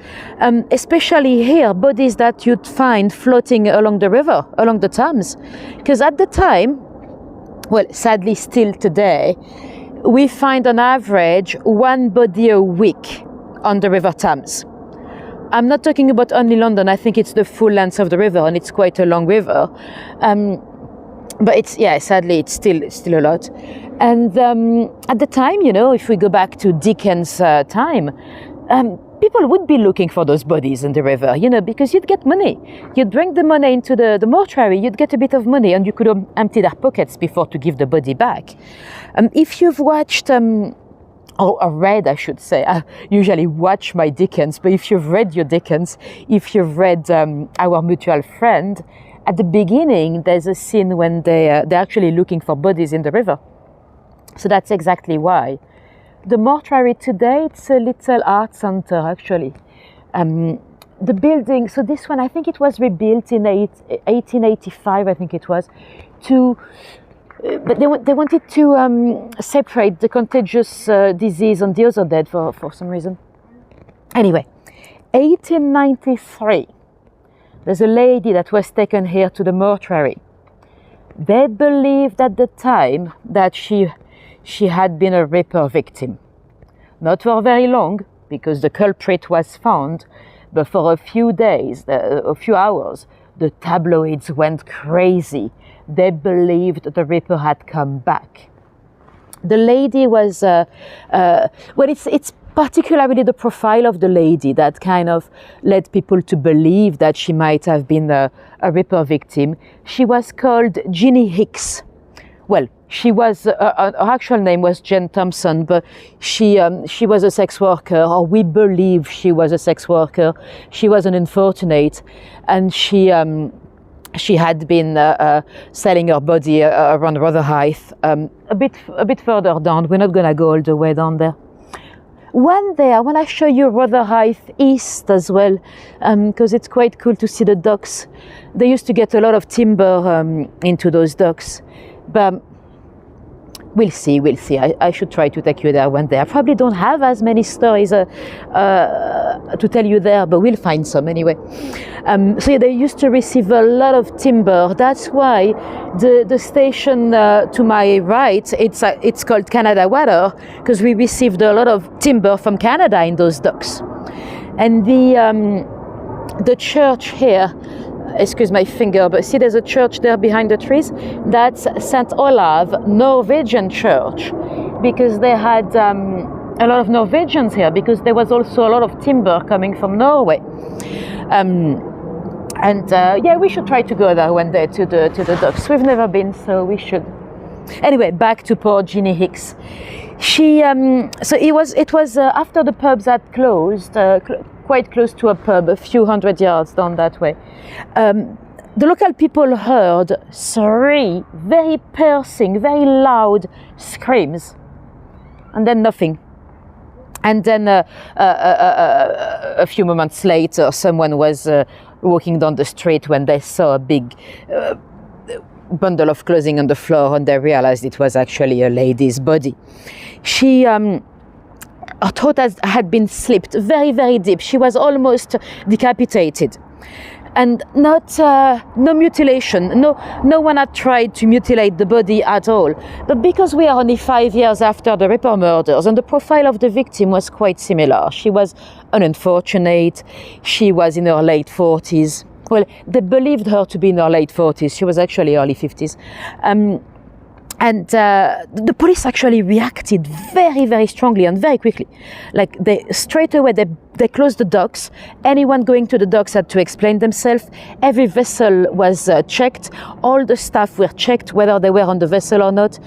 especially here, bodies that you'd find floating along the river, along the Thames. Because at the time, well, sadly still today, we find on average one body a week on the River Thames. I'm not talking about only London. I think it's the full length of the river, and it's quite a long river. But sadly, it's still a lot. And at the time, if we go back to Dickens' time, people would be looking for those bodies in the river, because you'd get money. You'd bring the money into the mortuary, you'd get a bit of money, and you could empty their pockets before to give the body back. If you've watched, or read, I should say, I usually watch my Dickens, but if you've read your Dickens, if you've read Our Mutual Friend, at the beginning, there's a scene when they're actually looking for bodies in the river. So that's exactly why. The mortuary today, it's a little art center, actually. The building, so this one, I think it was rebuilt in 1885, I think it was, but they wanted to separate the contagious disease and the other dead for some reason. Anyway, 1893. There's a lady that was taken here to the mortuary. They believed at the time that she had been a Ripper victim. Not for very long, because the culprit was found, but for a few days, a few hours, the tabloids went crazy. They believed the Ripper had come back. The lady was, it's particularly the profile of the lady that kind of led people to believe that she might have been a Ripper victim. She was called Jeannie Hicks. Well, she was, her actual name was Jane Thompson, but she was a sex worker, or we believe she was a sex worker. She was an unfortunate, and she had been selling her body around Rotherhithe, a bit further down. We're not gonna go all the way down there. One day, I want to show you Rotherhithe East as well, because it's quite cool to see the docks. They used to get a lot of timber into those docks, but we'll see. I should try to take you there one day. I probably don't have as many stories to tell you there, but we'll find some anyway. So yeah, they used to receive a lot of timber. That's why the station to my right, it's called Canada Water, because we received a lot of timber from Canada in those docks. And the church here, excuse my finger, but see there's a church there behind the trees. That's St. Olav Norwegian church, because they had a lot of Norwegians here, because there was also a lot of timber coming from Norway. Yeah, we should try to go there one day to the docks. We've never been, so we should. Anyway, back to poor Jeannie Hicks. She so it was after the pubs had closed, quite close to a pub, a few hundred yards down that way. The local people heard 3 very piercing, very loud screams, and then nothing. And then a few moments later, someone was walking down the street when they saw a big bundle of clothing on the floor, and they realized it was actually a lady's body. She her throat had been slit very, very deep. She was almost decapitated. And no mutilation, no one had tried to mutilate the body at all. But because we are only 5 years after the Ripper murders, and the profile of the victim was quite similar. She was an unfortunate, she was in her late 40s. Well, they believed her to be in her late 40s. She was actually early 50s. And the police actually reacted very, very strongly and very quickly. Like straight away, they closed the docks. Anyone going to the docks had to explain themselves. Every vessel was checked. All the staff were checked, whether they were on the vessel or not.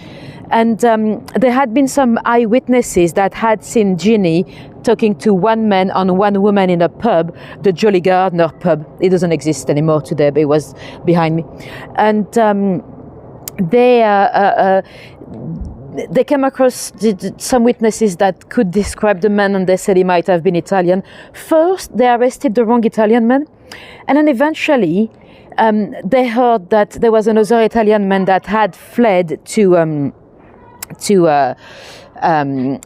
And there had been some eyewitnesses that had seen Jeannie talking to one man and one woman in a pub, the Jolly Gardner pub. It doesn't exist anymore today, but it was behind me. And they came across some witnesses that could describe the man, and they said he might have been Italian. First, they arrested the wrong Italian man, and then eventually they heard that there was another Italian man that had fled to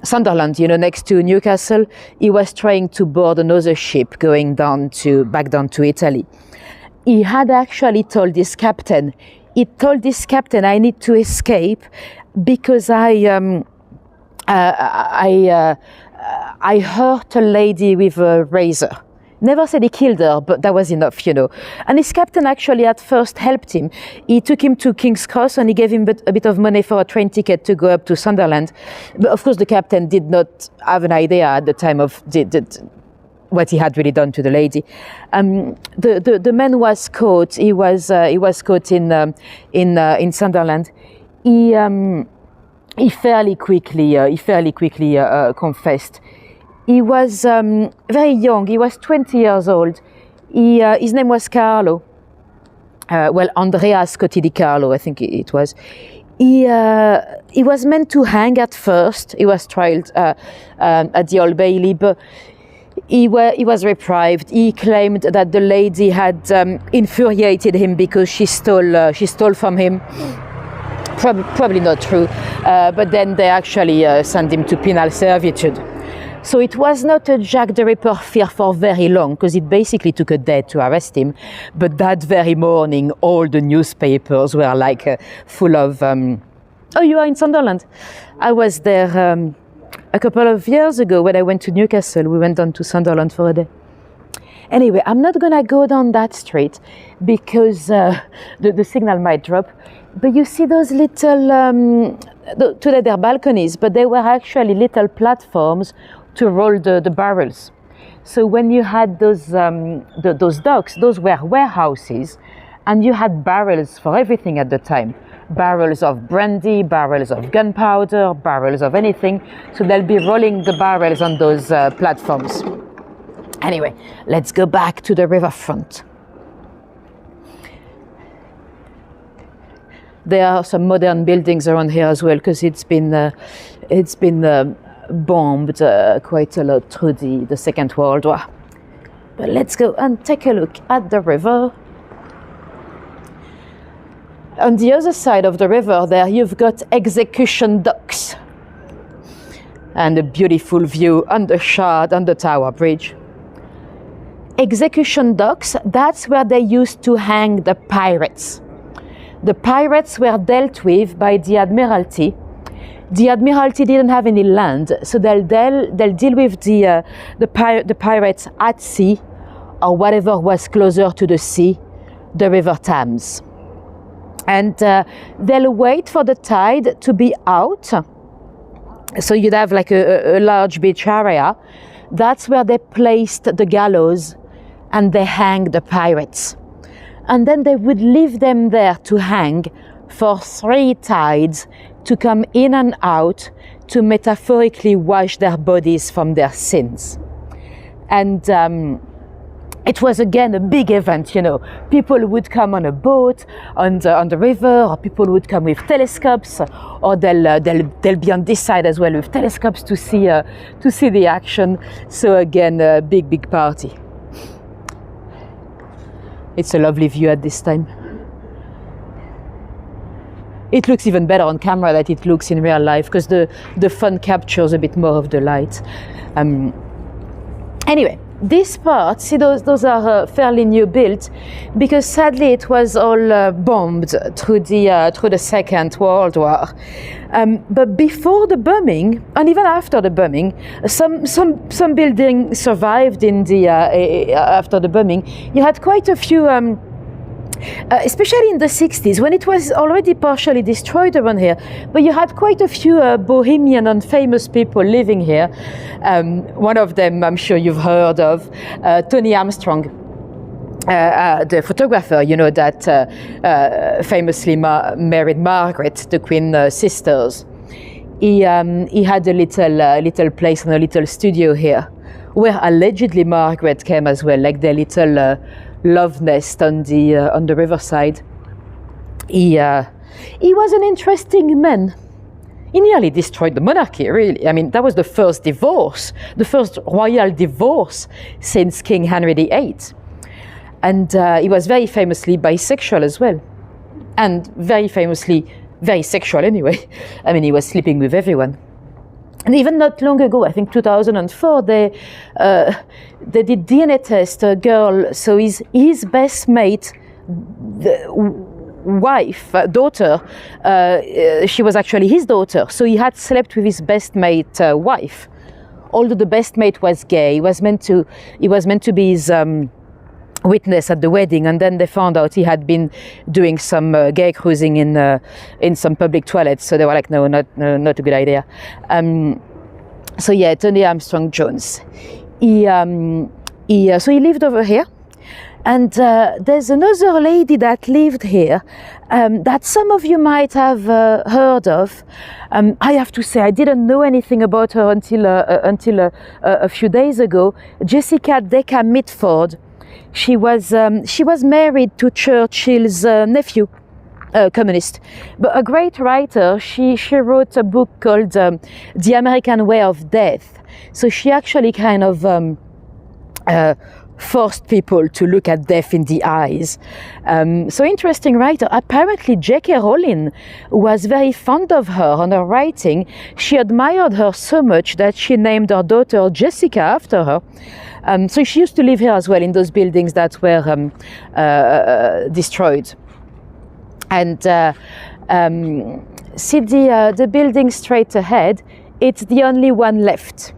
Sunderland, next to Newcastle. He was trying to board another ship going back down to Italy. He had actually told this captain, I need to escape because I hurt a lady with a razor. Never said he killed her, but that was enough, And his captain actually at first helped him. He took him to King's Cross and he gave him a bit of money for a train ticket to go up to Sunderland. But of course the captain did not have an idea at the time of what he had really done to the lady. The man was caught. He was caught in Sunderland. He fairly quickly confessed. He was very young. He was 20 years old. His name was Carlo. Andrea Scotti di Carlo, I think it was. He was meant to hang at first. He was tried at the Old Bailey, but he was reprieved. He claimed that the lady had infuriated him because she stole from him. Probably not true, but then they actually sent him to penal servitude. So it was not a Jack the Ripper fear for very long, because it basically took a day to arrest him. But that very morning, all the newspapers were full of, oh, you are in Sunderland. I was there a couple of years ago when I went to Newcastle. We went down to Sunderland for a day. Anyway, I'm not gonna go down that street because the signal might drop. But you see those little, today they're balconies, but they were actually little platforms to roll the barrels. So when you had those docks, those were warehouses, and you had barrels for everything at the time. Barrels of brandy, barrels of gunpowder, barrels of anything. So they'll be rolling the barrels on those platforms. Anyway, let's go back to the riverfront. There are some modern buildings around here as well, because it's been bombed quite a lot through the Second World War. But let's go and take a look at the river. On the other side of the river there, you've got execution docks and a beautiful view on the Shard, on the Tower Bridge. Execution docks, that's where they used to hang the pirates. The pirates were dealt with by the Admiralty. The Admiralty didn't have any land, so they'll deal with the pirates at sea, or whatever was closer to the sea, the River Thames. And they'll wait for the tide to be out. So you'd have like a large beach area. That's where they placed the gallows and they hang the pirates. And then they would leave them there to hang for 3 tides to come in and out to metaphorically wash their bodies from their sins. And it was again a big event, you know. People would come on a boat on the river, or people would come with telescopes, or they'll be on this side as well with telescopes to see the action. So again, a big party. It's a lovely view at this time. It looks even better on camera than it looks in real life, because the fun captures a bit more of the light. Anyway, this part, see, those are fairly new built, because sadly it was all bombed through the Second World War. But before the bombing, and even after the bombing, some buildings survived in the after the bombing. You had quite a few. Especially in the 60s, when it was already partially destroyed around here, but you had quite a few bohemian and famous people living here. One of them, I'm sure you've heard of, Tony Armstrong, the photographer, you know, that famously married Margaret, the Queen sisters. He had a little place and a little studio here, where allegedly Margaret came as well, like their little love nest on the riverside. He was an interesting man. He nearly destroyed the monarchy, really. I mean, that was the first divorce, the first royal divorce since King Henry VIII. And he was very famously bisexual as well. And very famously very sexual anyway. I mean, he was sleeping with everyone. And even not long ago, I think 2004, they did DNA test a girl. So his best mate, daughter, she was actually his daughter. So he had slept with his best mate wife. Although the best mate was gay, he was meant to be his witness at the wedding, and then they found out he had been doing some gay cruising in some public toilets. So they were like, no, not a good idea. So yeah, Tony Armstrong Jones. So he lived over here, and there's another lady that lived here that some of you might have heard of. I have to say, I didn't know anything about her until a few days ago. Jessica Decca Mitford. She was married to Churchill's nephew, communist, but a great writer. She wrote a book called The American Way of Death. So she actually kind of forced people to look at death in the eyes. So interesting writer. Apparently J.K. Rowling was very fond of her and her writing. She admired her so much that she named her daughter Jessica after her. So she used to live here as well, in those buildings that were destroyed. And see the building straight ahead, it's the only one left.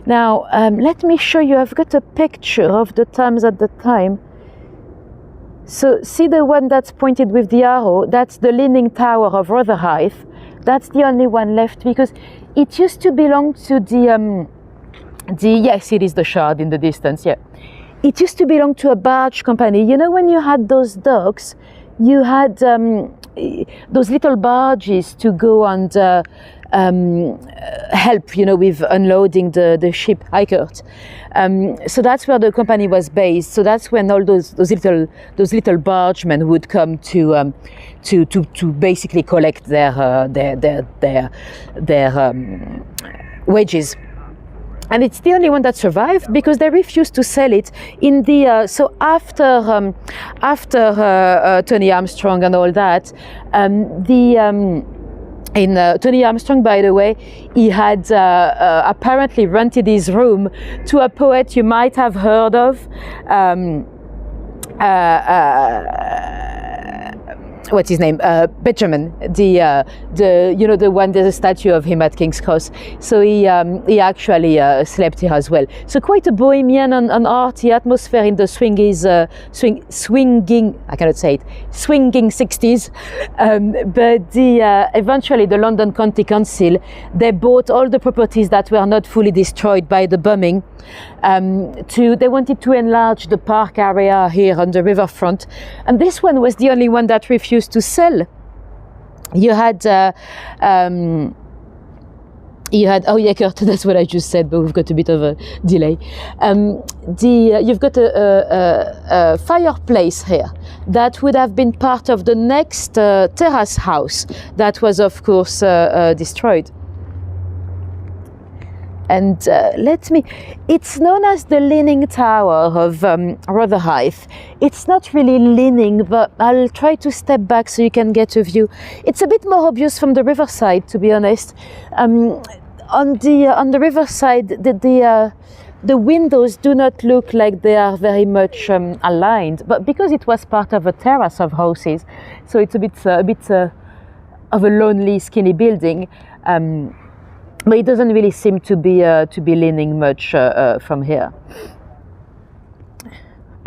Now, let me show you, I've got a picture of the Thames at the time. So see the one that's pointed with the arrow, that's the Leaning Tower of Rotherhithe. That's the only one left, because it used to belong to Yes, it is the Shard in the distance, yeah. It used to belong to a barge company. You know, when you had those docks, you had those little barges to go and help, you know, with unloading the ship, Hikert. So that's where the company was based. So that's when all those little bargemen would come to basically collect their wages. And it's the only one that survived because they refused to sell it in the. So after Tony Armstrong and all that, Tony Armstrong, by the way, he had apparently rented his room to a poet you might have heard of. What's his name? Benjamin, the one, there's a statue of him at King's Cross. So he actually slept here as well. So quite a bohemian and arty atmosphere in the swinging 60s. But eventually the London County Council, they bought all the properties that were not fully destroyed by the bombing. They wanted to enlarge the park area here on the riverfront, and this one was the only one that refused to sell. You had oh yeah, Kurt, that's what I just said, but we've got a bit of a delay. You've got a fireplace here that would have been part of the next terrace house that was of course destroyed. And it's known as the Leaning Tower of Rotherhithe. It's not really leaning, but I'll try to step back so you can get a view. It's a bit more obvious from the riverside, to be honest. On the riverside, the windows do not look like they are very much aligned, but because it was part of a terrace of houses, so it's a bit of a lonely, skinny building. But it doesn't really seem to be leaning much from here.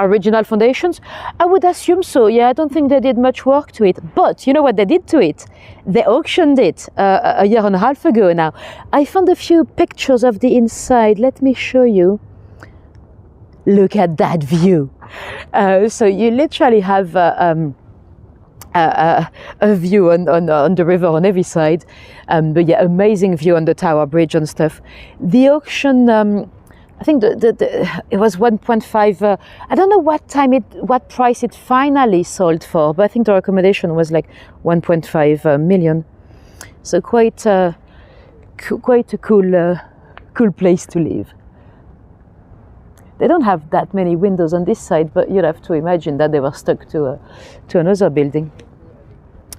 Original foundations? I would assume so. Yeah, I don't think they did much work to it. But you know what they did to it? They auctioned it a year and a half ago now. I found a few pictures of the inside. Let me show you. Look at that view. So you literally have a view on the river on every side, but yeah, amazing view on the Tower Bridge and stuff. The auction, I think it was 1.5. I don't know what price it finally sold for, but I think the recommendation was like 1.5 million. So quite a cool place to live. They don't have that many windows on this side, but you'd have to imagine that they were stuck to another building.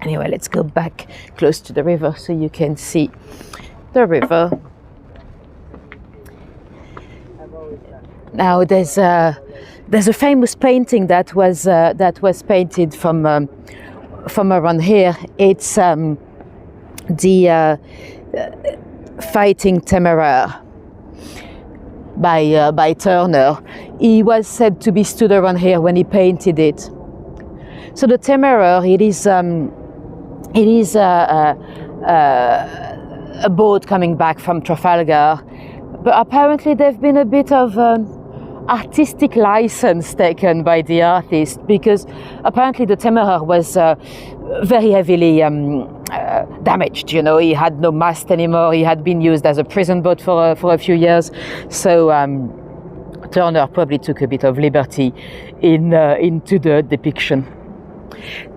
Anyway, let's go back close to the river so you can see the river. Now there's a famous painting that was painted from around here. It's the Fighting Temeraire by Turner. He was said to be stood around here when he painted it. So the Temeraire, it is a boat coming back from Trafalgar, but apparently there's been a bit of artistic license taken by the artist, because apparently the Temeraire was very heavily damaged. You know, he had no mast anymore. He had been used as a prison boat for a few years. So Turner probably took a bit of liberty into the depiction.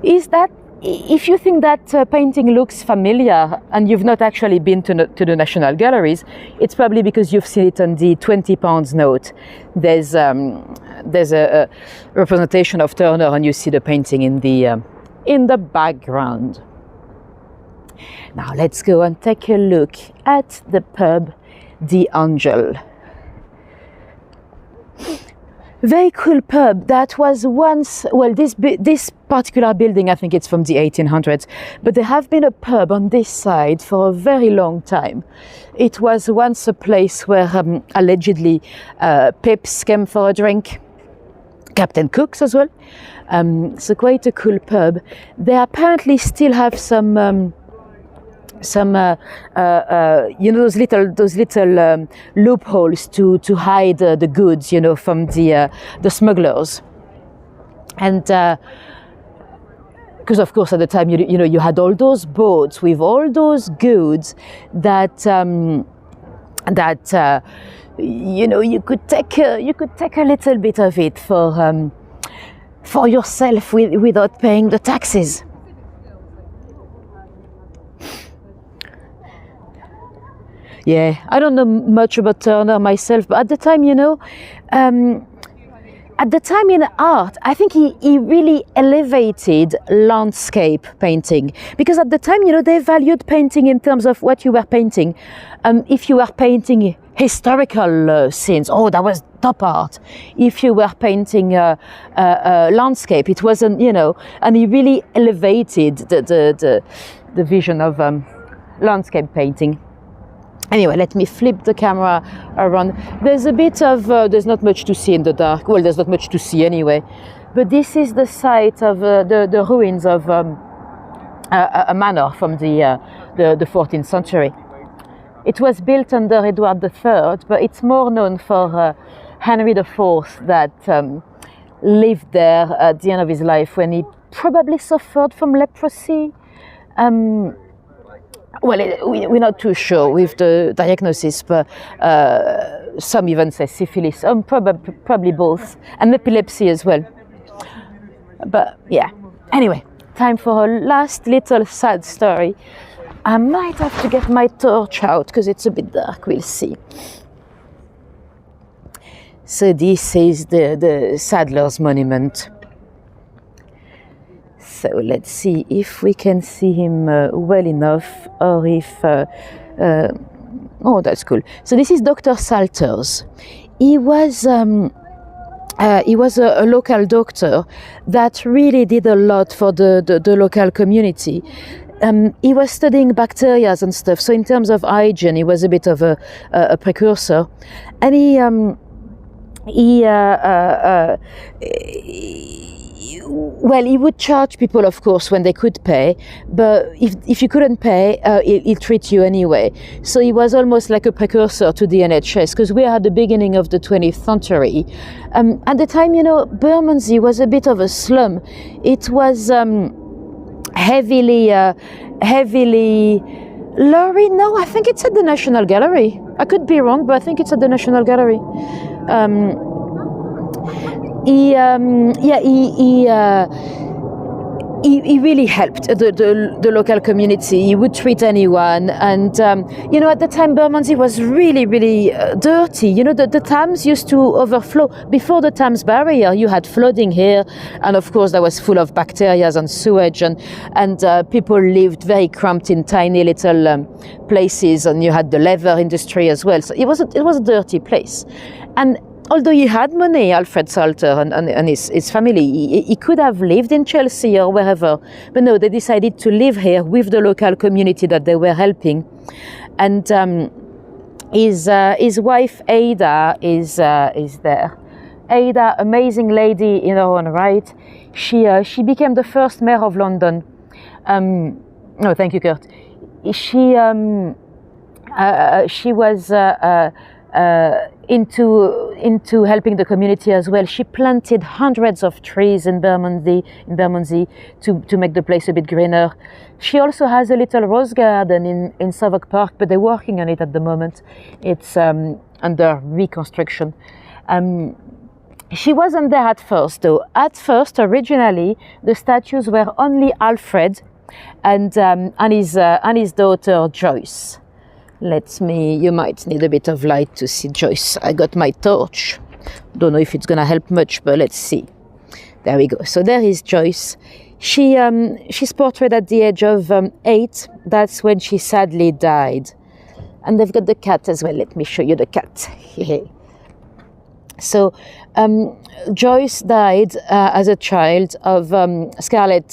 Is that, if you think that painting looks familiar and you've not actually been to the National Galleries, it's probably because you've seen it on the £20 note. There's a representation of Turner, and you see the painting in the background. Now let's go and take a look at the pub, the Angel. Very cool pub that was once, well, this particular building, I think it's from the 1800s, but there have been a pub on this side for a very long time. It was once a place where allegedly Pips came for a drink, Captain Cook's as well. So quite a cool pub. They apparently still have some some those little loopholes to hide the goods, from the smugglers. And because of course at the time you had all those boats with all those goods that you could take a little bit of it for yourself without paying the taxes. Yeah, I don't know much about Turner myself, but at the time, in art, I think he really elevated landscape painting, because at the time, they valued painting in terms of what you were painting. If you were painting historical scenes, that was top art. If you were painting landscape, it wasn't, and he really elevated the vision of landscape painting. Anyway, let me flip the camera around. There's a bit of, there's not much to see in the dark. Well, there's not much to see anyway. But this is the site of the ruins of a manor from the 14th century. It was built under Edward III, but it's more known for Henry IV that lived there at the end of his life when he probably suffered from leprosy. Well, we're not too sure with the diagnosis, but some even say syphilis, probably both, and epilepsy as well. But yeah, anyway, time for a last little sad story. I might have to get my torch out because it's a bit dark, we'll see. So this is the Saddler's Monument. So let's see if we can see him well enough, or if... oh, that's cool. So this is Dr. Salters. He was a local doctor that really did a lot for the local community. He was studying bacteria and stuff, so in terms of hygiene, he was a bit of a precursor. And he would charge people, of course, when they could pay, but if you couldn't pay, he'll treat you anyway. So he was almost like a precursor to the NHS, because we are at the beginning of the 20th century. At the time, Bermondsey was a bit of a slum. It was heavily Laurie, no, I think it's at the National Gallery. I could be wrong, but I think it's at the National Gallery. He really helped the local community. He would treat anyone, and at the time Bermondsey was really dirty. The Thames used to overflow. Before the Thames barrier, you had flooding here, and of course that was full of bacteria and sewage, and people lived very cramped in tiny little places, and you had the leather industry as well. So it was a dirty place, and although he had money, Alfred Salter and his family, he could have lived in Chelsea or wherever. But no, they decided to live here with the local community that they were helping. And his wife, Ada, is there. Ada, amazing lady in her own right. She became the first mayor of London. No, thank you, Kurt. She was... into helping the community as well. She planted hundreds of trees in Bermondsey to make the place a bit greener. She also has a little rose garden in Southwark Park, but they're working on it at the moment. It's under reconstruction. She wasn't there at first, though. At first, originally, the statues were only Alfred and his daughter Joyce. You might need a bit of light to see Joyce. I got my torch. Don't know if it's gonna help much, but let's see. There we go. So there is Joyce. She's portrayed at the age of 8. That's when she sadly died. And they've got the cat as well. Let me show you the cat. So Joyce died as a child of scarlet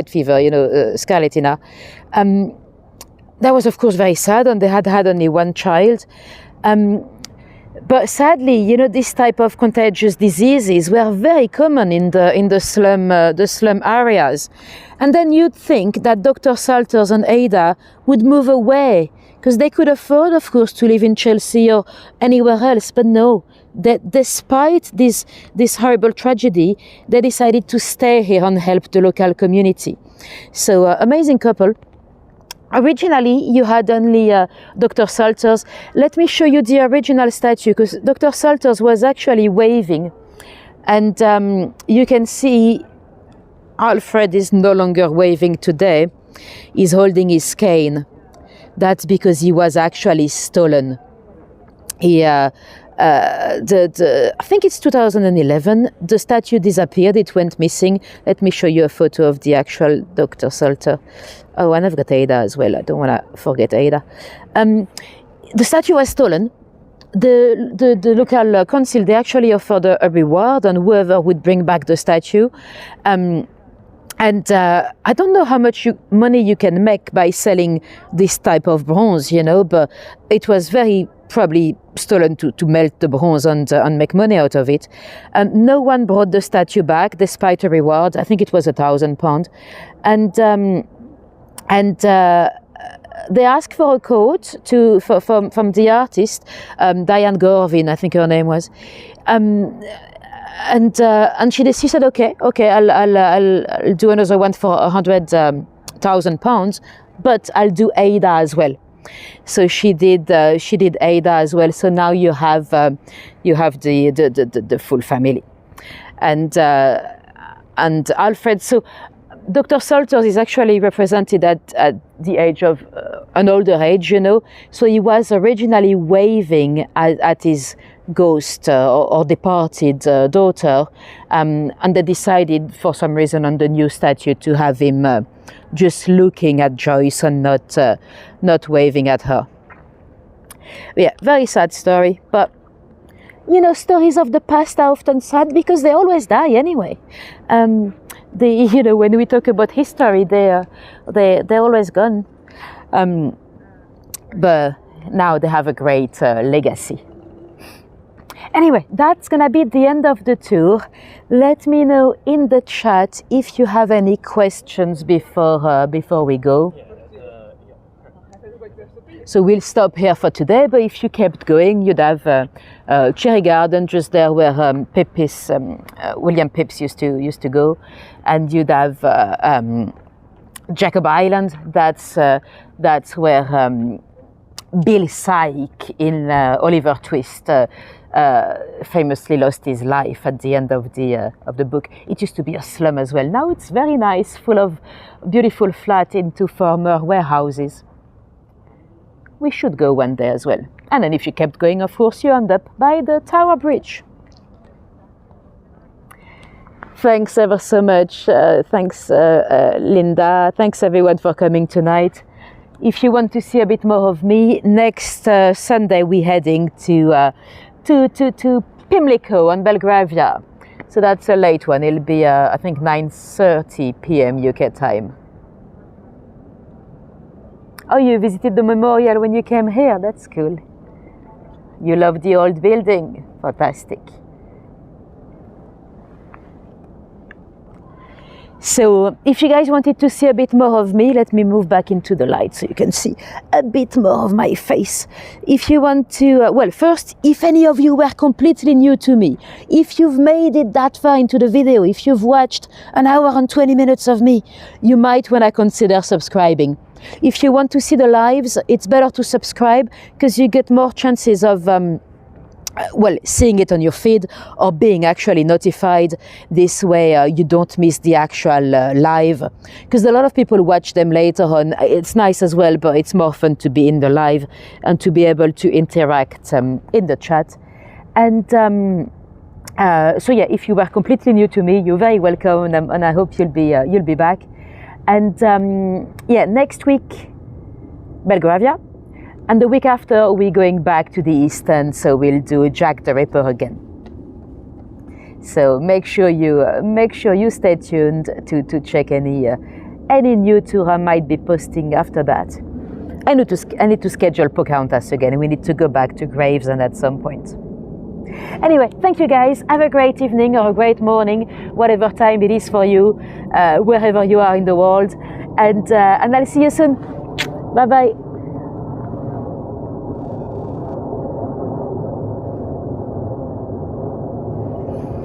fever, scarlatina. That was, of course, very sad, and they had only one child. But sadly, you know, this type of contagious diseases were very common in the slum areas. And then you'd think that Dr. Salters and Ada would move away because they could afford, of course, to live in Chelsea or anywhere else. But no, that despite this horrible tragedy, they decided to stay here and help the local community. So amazing couple. Originally, you had only Dr. Salters. Let me show you the original statue, because Dr. Salters was actually waving. And you can see Alfred is no longer waving today. He's holding his cane. That's because he was actually stolen. I think it's 2011, the statue disappeared, it went missing. Let me show you a photo of the actual Dr. Salter. Oh, and I've got Ada as well, I don't want to forget Ada. The statue was stolen. The local council, they actually offered a reward on whoever would bring back the statue. And I don't know how much money you can make by selling this type of bronze, you know, but it was very probably stolen to melt the bronze and make money out of it. No one brought the statue back despite a reward. I think it was £1,000. And they asked for a quote from the artist, Diane Gorvin, I think her name was. And she said, okay, I'll do another one for £100,000, but I'll do Ada as well. So she did Ada as well. So now you have the full family, and Alfred. So Dr. Salters is actually represented at the age of an older age, you know. So he was originally waving at his ghost or departed daughter, and they decided for some reason on the new statue to have him just looking at Joyce and not waving at her. Yeah, very sad story, but you know, stories of the past are often sad because they always die anyway. You know, when we talk about history, they're always gone. But now they have a great legacy. Anyway, that's gonna be the end of the tour. Let me know in the chat if you have any questions before we go. So we'll stop here for today, but if you kept going, you'd have Cherry Garden just there where William Pepys used to go, and you'd have Jacob Island. That's where Bill Syke in Oliver Twist famously lost his life at the end of the book. It used to be a slum as well. Now it's very nice, full of beautiful flat into former warehouses. We should go one day as well. And then if you kept going, of course, you end up by the Tower Bridge. Thanks ever so much. Thanks, Linda. Thanks everyone for coming tonight. If you want to see a bit more of me, next Sunday we're heading to Pimlico on Belgravia. So that's a late one. It'll be, I think, 9:30 p.m. UK time. Oh, you visited the memorial when you came here? That's cool. You love the old building? Fantastic. So if you guys wanted to see a bit more of me, let me move back into the light so you can see a bit more of my face. If you want to, well, first, if any of you were completely new to me, if you've made it that far into the video, if you've watched an hour and 20 minutes of me, you might want to consider subscribing. If you want to see the lives, it's better to subscribe because you get more chances of seeing it on your feed or being actually notified. This way you don't miss the actual live, because a lot of people watch them later on. It's nice as well, but it's more fun to be in the live and to be able to interact in the chat. And so yeah, if you were completely new to me, you're very welcome, and I hope you'll be back. And yeah, next week Belgravia. And the week after, we're going back to the East End, so we'll do Jack the Ripper again. So make sure you stay tuned to check any new tour I might be posting after that. I need to schedule Pocahontas again. We need to go back to Gravesend at some point. Anyway, thank you guys. Have a great evening or a great morning, whatever time it is for you, wherever you are in the world. And I'll see you soon. Bye bye.